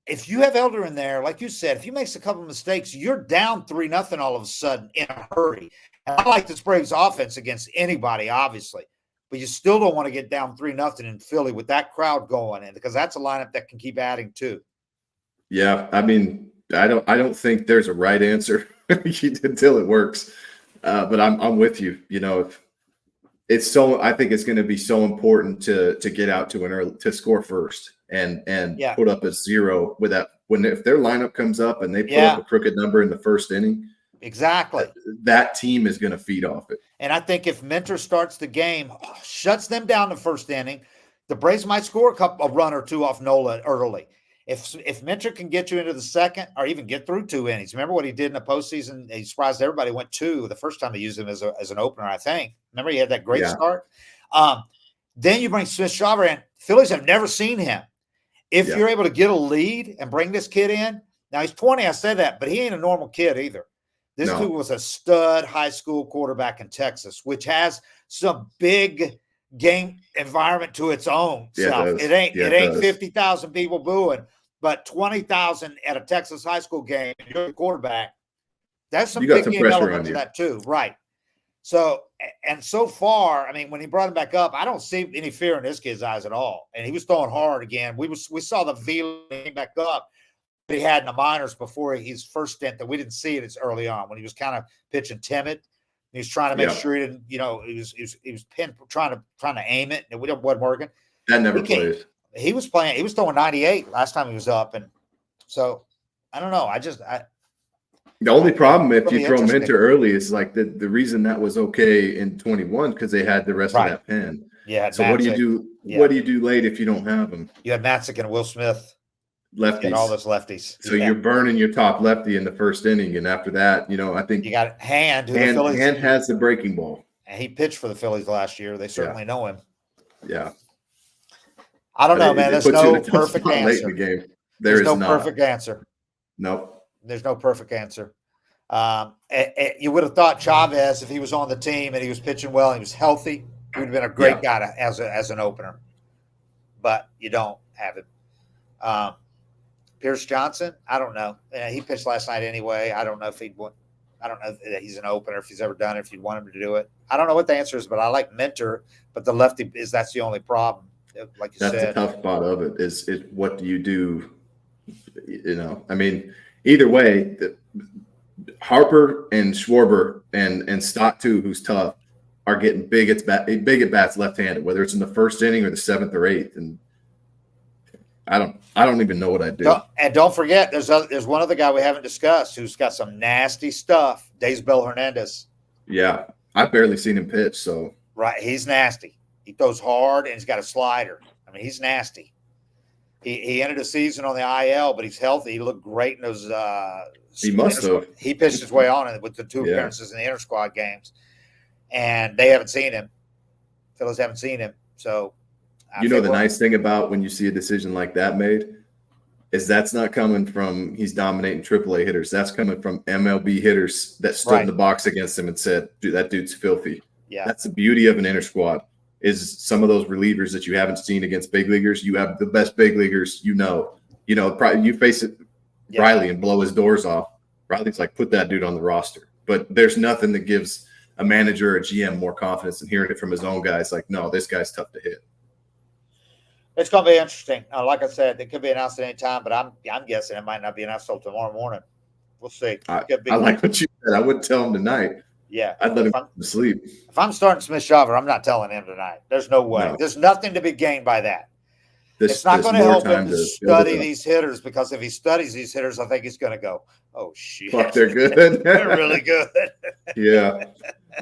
if you have Elder in there, like you said, if he makes a couple of mistakes, you're down 3-0 all of a sudden in a hurry. And I like this Braves offense against anybody, obviously, but you still don't want to get down 3-0 in Philly with that crowd going in, because that's a lineup that can keep adding too. Yeah, I mean, I don't think there's a right answer until it works. But I'm with you. You know, if it's so, I think it's going to be so important to get out to an early, to score first and put up a 0 with that. If their lineup comes up and they put up a crooked number in the first inning, exactly, that team is going to feed off it. And I think if Minter starts the game, shuts them down the first inning, the Braves might score a run or two off Nola early. If Minter can get you into the second or even get through 2 innings, remember what he did in the postseason? He surprised everybody. Went 2 the first time they used him as an opener, I think. Remember he had that great start. Then you bring Smith-Shawver in. Phillies have never seen him. If you're able to get a lead and bring this kid in, now he's 20. I said that, but he ain't a normal kid either. This dude was a stud high school quarterback in Texas, which has some big game environment to its own self. It ain't 50,000 people booing, but 20,000 at a Texas high school game. You're the quarterback. That's some big game element to that too, right? So far, I mean, when he brought him back up, I don't see any fear in this kid's eyes at all. And he was throwing hard again. We saw the V back up that he had in the minors before his first stint, that we didn't see it as early on, when he was kind of pitching timid. He was trying to make sure he didn't, he was trying to aim it, and it wasn't working. That never plays. He was throwing 98 last time he was up, and so I don't know. The only problem if you throw Minter early is like the reason that was okay in 21, because they had the rest of that pen. Yeah. So what do you do? Yeah. What do you do late if you don't have them? You had Matzik and Will Smith. Lefties. And all those lefties. So you're burning your top lefty in the first inning, and after that, I think you got Hand. Hand has the breaking ball. And he pitched for the Phillies last year. They certainly know him. Yeah. I don't know, man. There's no perfect answer. Late in the game. There's no perfect answer. Nope. There's no perfect answer. You would have thought Chavez, if he was on the team and he was pitching well and he was healthy, he would have been a great guy as an opener. But you don't have it. Pierce Johnson, I don't know. He pitched last night anyway. I don't know if I don't know that he's an opener, if he's ever done it, if you'd want him to do it. I don't know what the answer is, but I like Minter. But the lefty that's the only problem. Like you said, that's the tough part of it. Is what do you do? I mean, either way, Harper and Schwarber and Stott too, who's tough, are getting big at bats left-handed, whether it's in the first inning or the 7th or 8th, and I don't even know what I do. And don't forget, there's one other guy we haven't discussed who's got some nasty stuff. Daysbel Hernandez. Yeah, I've barely seen him pitch, so right, he's nasty. He throws hard and he's got a slider. I mean, he's nasty. He ended the season on the IL, but he's healthy. He looked great in those. He must have. He pitched his way on it with the 2 appearances in the inter-squad games, and they haven't seen him. Phillies haven't seen him, so. The nice thing about when you see a decision like that made is that's not coming from he's dominating AAA hitters. That's coming from MLB hitters that stood in the box against him and said, "Dude, that dude's filthy." Yeah, that's the beauty of an inter squad. Is some of those relievers that you haven't seen against big leaguers. You have the best big leaguers. Probably you face it, Riley, and blow his doors off. Riley's like, put that dude on the roster. But there's nothing that gives a manager or a GM more confidence than hearing it from his own guys. Like, no, this guy's tough to hit. It's going to be interesting. Like I said, it could be announced at any time, but I'm guessing it might not be announced until tomorrow morning. We'll see. I like what you said. I wouldn't tell him tonight. Yeah. I'd let him sleep. If I'm starting Smith-Shawver, I'm not telling him tonight. There's no way. No. There's nothing to be gained by that. It's not going to help him to study these hitters, because if he studies these hitters, I think he's going to go, oh, shit. Fuck, they're good. They're really good. Yeah.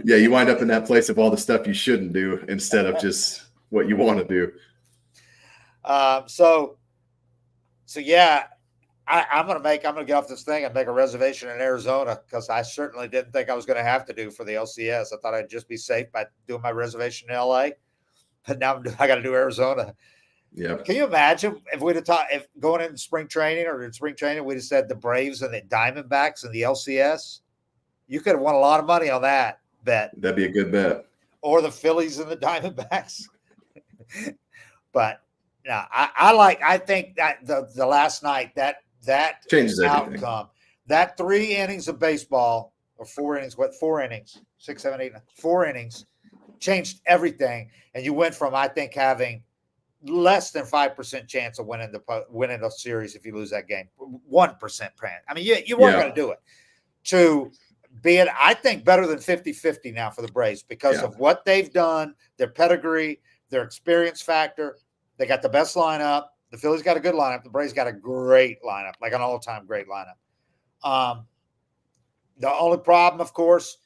Yeah, you wind up in that place of all the stuff you shouldn't do instead of just what you want to do. So yeah, I'm going to get off this thing and make a reservation in Arizona, because I certainly didn't think I was going to have to do for the LCS. I thought I'd just be safe by doing my reservation in LA, but now I got to do Arizona. Yeah. Can you imagine if we'd have if going into spring training we'd have said the Braves and the Diamondbacks and the LCS? You could have won a lot of money on that bet. That'd be a good bet. Or the Phillies and the Diamondbacks. But No, I think that the last night that Changes everything. outcome, that 3 innings of baseball or 4 innings, 4 innings, 6, 7, 8, 4 innings changed everything. And you went from, I think, having less than 5% chance of winning the series if you lose that game, 1% chance. I mean, you weren't going to do it, to being, I think, better than 50-50 now for the Braves because of what they've done, their pedigree, their experience factor. They got the best lineup. The Phillies got a good lineup. The Braves got a great lineup, like an all-time great lineup. The only problem, of course,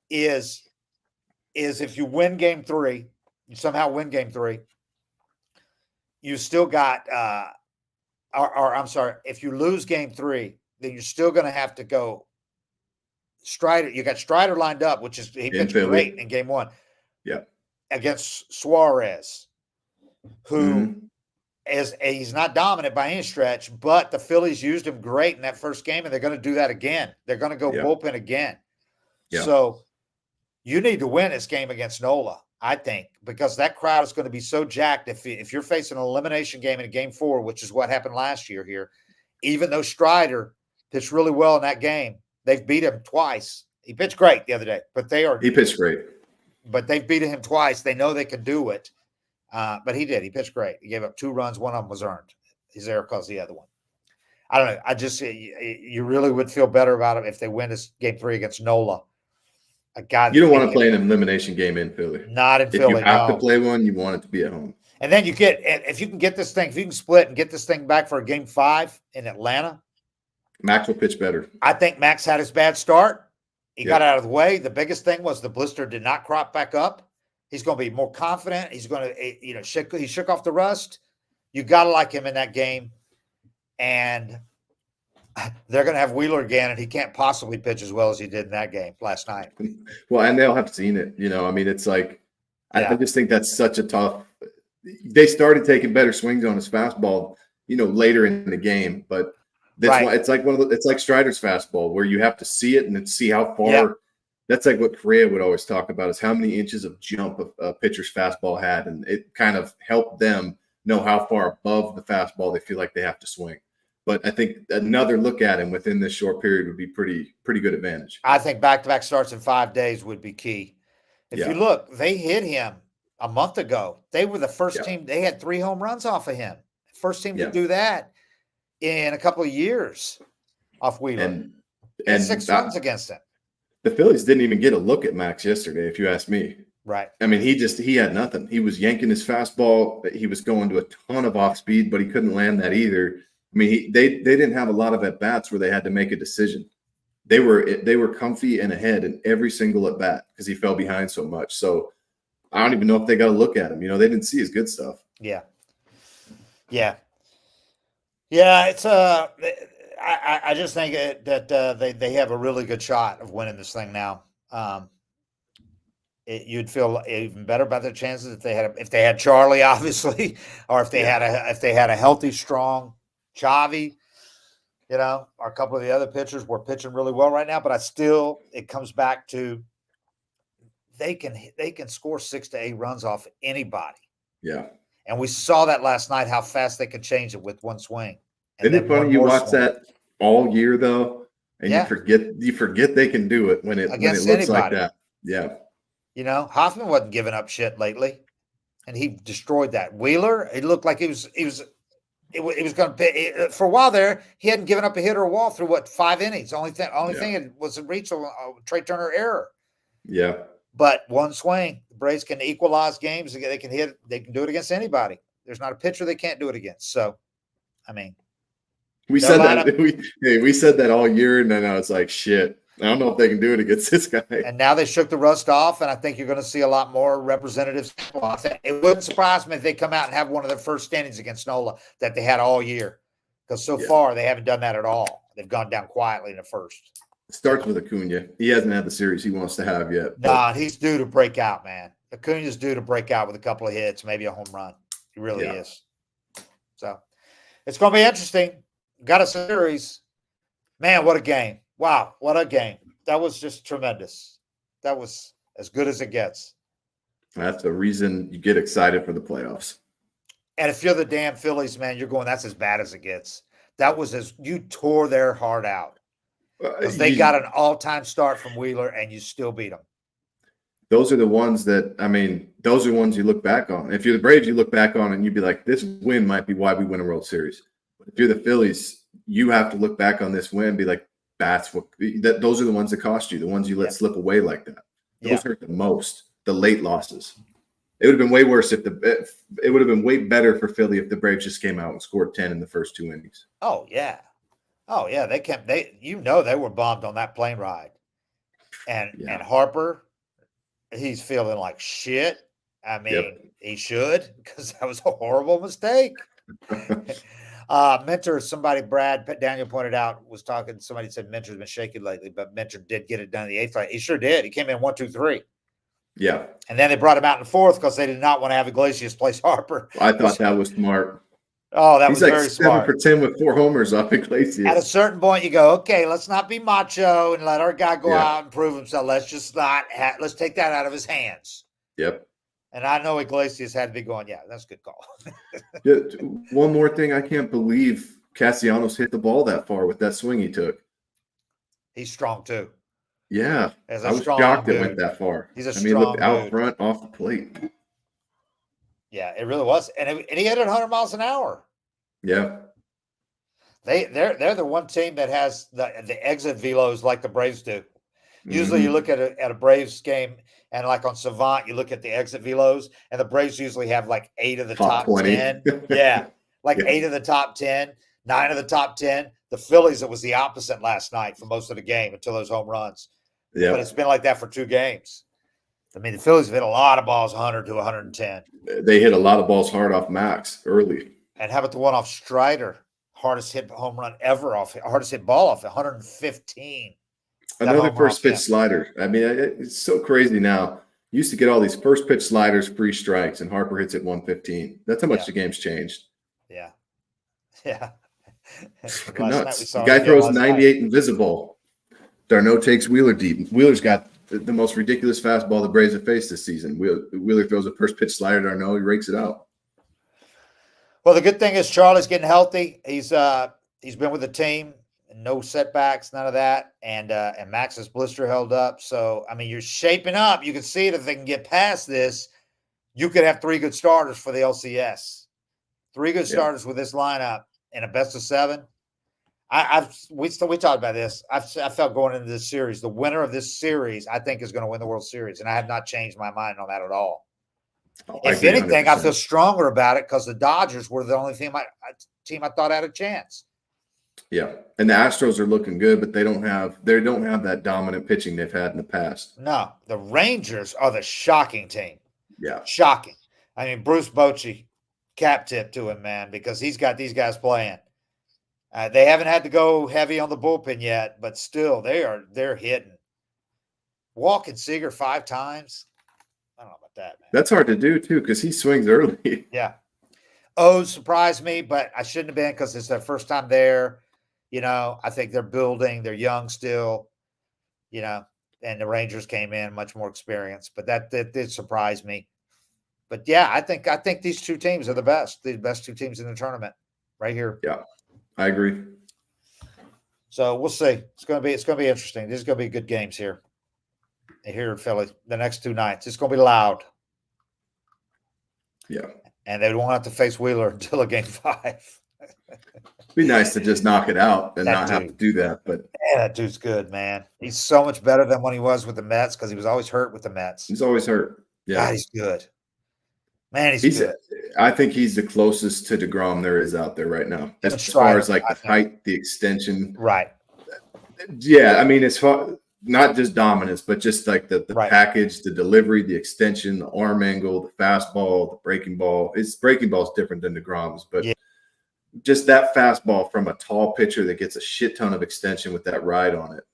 is if you win game 3, you somehow win game 3, you still got or I'm sorry, if you lose game 3, then you're still going to have to go Strider. You got Strider lined up, which is he pitched great in game 1. Yeah. Against Suarez, who he's not dominant by any stretch, but the Phillies used him great in that first game, and they're going to do that again. They're going to go bullpen again. Yeah. So you need to win this game against Nola, I think, because that crowd is going to be so jacked. If you're facing an elimination game in a game 4, which is what happened last year here, even though Strider pitched really well in that game, they've beat him twice. He pitched great the other day, but he pitched great. But they've beaten him twice. They know they can do it. But he did. He pitched great. He gave up 2 runs. One of them was earned. His error caused the other one. I don't know. I just, you really would feel better about it if they win this game 3 against Nola. A guy you don't want to play an elimination game in Philly. Not in Philly. If you have to play one, you want it to be at home. And then if you can get this thing, if you can split and get this thing back for a game 5 in Atlanta, Max will pitch better. I think Max had his bad start. He got out of the way. The biggest thing was the blister did not crop back up. He's going to be more confident. He's going to, he shook off the rust. You got to like him in that game. And they're going to have Wheeler again, and he can't possibly pitch as well as he did in that game last night. Well, and they'll have seen it. I mean, it's like, I just think that's such a tough. They started taking better swings on his fastball, later in the game, but that's why it's like it's like Strider's fastball where you have to see it and then see how far. Yeah. That's like what Correa would always talk about, is how many inches of jump a pitcher's fastball had, and it kind of helped them know how far above the fastball they feel like they have to swing. But I think another look at him within this short period would be pretty good advantage. I think back-to-back starts in 5 days would be key. If you look, they hit him a month ago. They were the first team. They had 3 home runs off of him. First team to do that in a couple of years off Wheeler. And 6 runs against him. The Phillies didn't even get a look at Max yesterday, if you ask me. Right. I mean, he had nothing. He was yanking his fastball. He was going to a ton of off speed, but he couldn't land that either. I mean, they didn't have a lot of at-bats where they had to make a decision. They were comfy and ahead in every single at-bat because he fell behind so much. So I don't even know if they got to look at him. They didn't see his good stuff. Yeah. Yeah. Yeah, it's I just think that they have a really good shot of winning this thing now. You'd feel even better about their chances if they had Charlie, obviously, or if they had a healthy, strong Chavi. Or a couple of the other pitchers were pitching really well right now. But it comes back to they can score 6 to 8 runs off anybody. Yeah. And we saw that last night, how fast they could change it with one swing. Isn't it funny you watch that all year though, and you forget they can do it when it looks like that. Yeah. Hoffman wasn't giving up shit lately, and he destroyed that. Wheeler, it looked like he was going to for a while there. He hadn't given up a hit or a wall through 5 innings. Only thing was a reach a Trey Turner error. Yeah. But one swing, the Braves can equalize games. They can hit. They can do it against anybody. There's not a pitcher they can't do it against. So, I mean, we said that all year, and then I was like, shit. I don't know if they can do it against this guy. And now they shook the rust off, and I think you're going to see a lot more representatives. It wouldn't surprise me if they come out and have one of their first standings against Nola that they had all year, because so far they haven't done that at all. They've gone down quietly in the first. It starts with Acuna. He hasn't had the series he wants to have yet. Nah, he's due to break out, man. Acuna's due to break out with a couple of hits, maybe a home run. He really is. So it's going to be interesting. Got a series. Man, what a game. Wow, what a game. That was just tremendous. That was as good as it gets. That's the reason you get excited for the playoffs. And if you're the damn Phillies, man, you're going, that's as bad as it gets. That was you tore their heart out because they got an all-time start from Wheeler and you still beat them. Those are the ones that, I mean, those are ones you look back on. If you're the Braves, you look back on and you'd be like, this win might be why we win a World Series. But if you're the Phillies, you have to look back on this win and be like, those are the ones that cost you, the ones you let slip away like that. Those hurt the most, the late losses. It would have been way worse it would have been way better for Philly if the Braves just came out and scored 10 in the first 2 innings. Oh, yeah. Oh, yeah. They were bombed on that plane ride. And Harper, he's feeling like shit. I mean, he should, because that was a horrible mistake. Mentor, Brad Daniel pointed out, was talking. Somebody said Mentor's been shaky lately, but Mentor did get it done in the 8th fight. He sure did. He came in 1, 2, 3. Yeah. And then they brought him out in the 4th because they did not want to have Iglesias place Harper. I thought that was smart. Oh, that was like very 7 smart. for 10 with 4 homers off Iglesias. At a certain point, you go, okay, let's not be macho and let our guy go out and prove himself. Let's just not let's take that out of his hands. Yep. And I know Iglesias had to be going, yeah, that's a good call. One more thing, I can't believe Castellanos hit the ball that far with that swing he took. He's strong too. Yeah, I was shocked it went that far. He's a strong he looked out dude. Front off the plate. Yeah, it really was, and he hit it 100 miles an hour. Yeah, they're the one team that has the exit velos like the Braves do. Usually, you look at a Braves game, and like on Savant, you look at the exit velos, and the Braves usually have like 8 of the top 10. Yeah, 8 of the top 10, 9 of the top 10. The Phillies, it was the opposite last night for most of the game until those home runs. Yeah, but it's been like that for 2 games. I mean, the Phillies have hit a lot of balls 100 to 110. They hit a lot of balls hard off Max early. And how about the one off Strider? Hardest hit home run ever hardest hit ball off 115. Another first pitch slider. I mean, it's so crazy now. You used to get all these first pitch sliders, free strikes, and Harper hits at 115. That's how much the game's changed. Yeah. Yeah. Nuts. The guy throws 98 invisible. D'Arnaud takes Wheeler deep. Wheeler's got the most ridiculous fastball the Braves have faced this season. Wheeler throws a first pitch slider. D'Arnaud, he rakes it out. Well, the good thing is Charlie's getting healthy. He's been with the team, no setbacks, none of that, and Max's blister held up. So I mean, you're shaping up. You can see it if they can get past this. You could have 3 good starters for the LCS. 3 good starters with this lineup in a best of 7. We talked about this. I felt going into this series, the winner of this series, I think, is going to win the World Series, and I have not changed my mind on that at all. If anything, 100%. I feel stronger about it because the Dodgers were the only team I thought had a chance. Yeah, and the Astros are looking good, but they don't have that dominant pitching they've had in the past. No, the Rangers are the shocking team. Yeah, shocking. I mean, Bruce Bochy, cap tip to him, man, because he's got these guys playing. They haven't had to go heavy on the bullpen yet, but still, they're hitting. Walking Seager 5 times. I don't know about that, man. That's hard to do too because he swings early. Yeah. Oh, surprised me, but I shouldn't have been because it's their first time there. You know, I think they're building. They're young still. You know, and the Rangers came in much more experienced, but that did surprise me. But yeah, I think these 2 teams are the best 2 teams in the tournament right here. Yeah, I agree. So we'll see. It's gonna be interesting. This is gonna be good games here in Philly. The next 2 nights, it's gonna be loud. Yeah, and they won't have to face Wheeler until Game 5. It'd be nice to just knock it out and not have to do that. But yeah, that dude's good, man. He's so much better than when he was with the Mets because he was always hurt with the Mets. He's always hurt. Yeah, God, he's good. Man, he's good. I think he's the closest to DeGrom there is out there right now. As far as like the height, the extension. Right. Yeah, I mean, as far not just dominance, but just like the package, the delivery, the extension, the arm angle, the fastball, the breaking ball. His breaking ball is different than DeGrom's, but just that fastball from a tall pitcher that gets a shit ton of extension with that ride on it.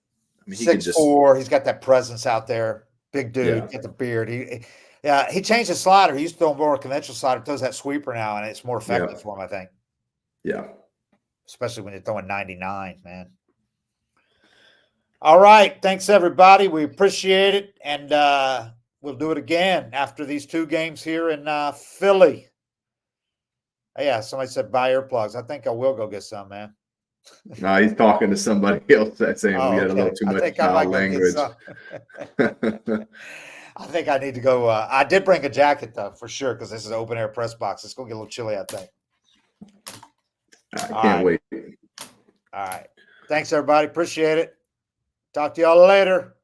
I mean, 6'4", he's got that presence out there. Big dude, get the beard. He changed his slider. He used to throw more conventional slider. Throws that sweeper now, and it's more effective for him, I think. Yeah. Especially when you're throwing 99, man. All right. Thanks, everybody. We appreciate it. And we'll do it again after these 2 games here in Philly. Yeah, somebody said buy earplugs. I think I will go get some, man. No, he's talking to somebody else that's saying we Oh, had a okay. little too I much think I foul might go get language. some. I think I need to go. I did bring a jacket though, for sure, because this is an open air press box. It's gonna get a little chilly, I think. I can't wait. All right. Thanks, everybody. Appreciate it. Talk to y'all later.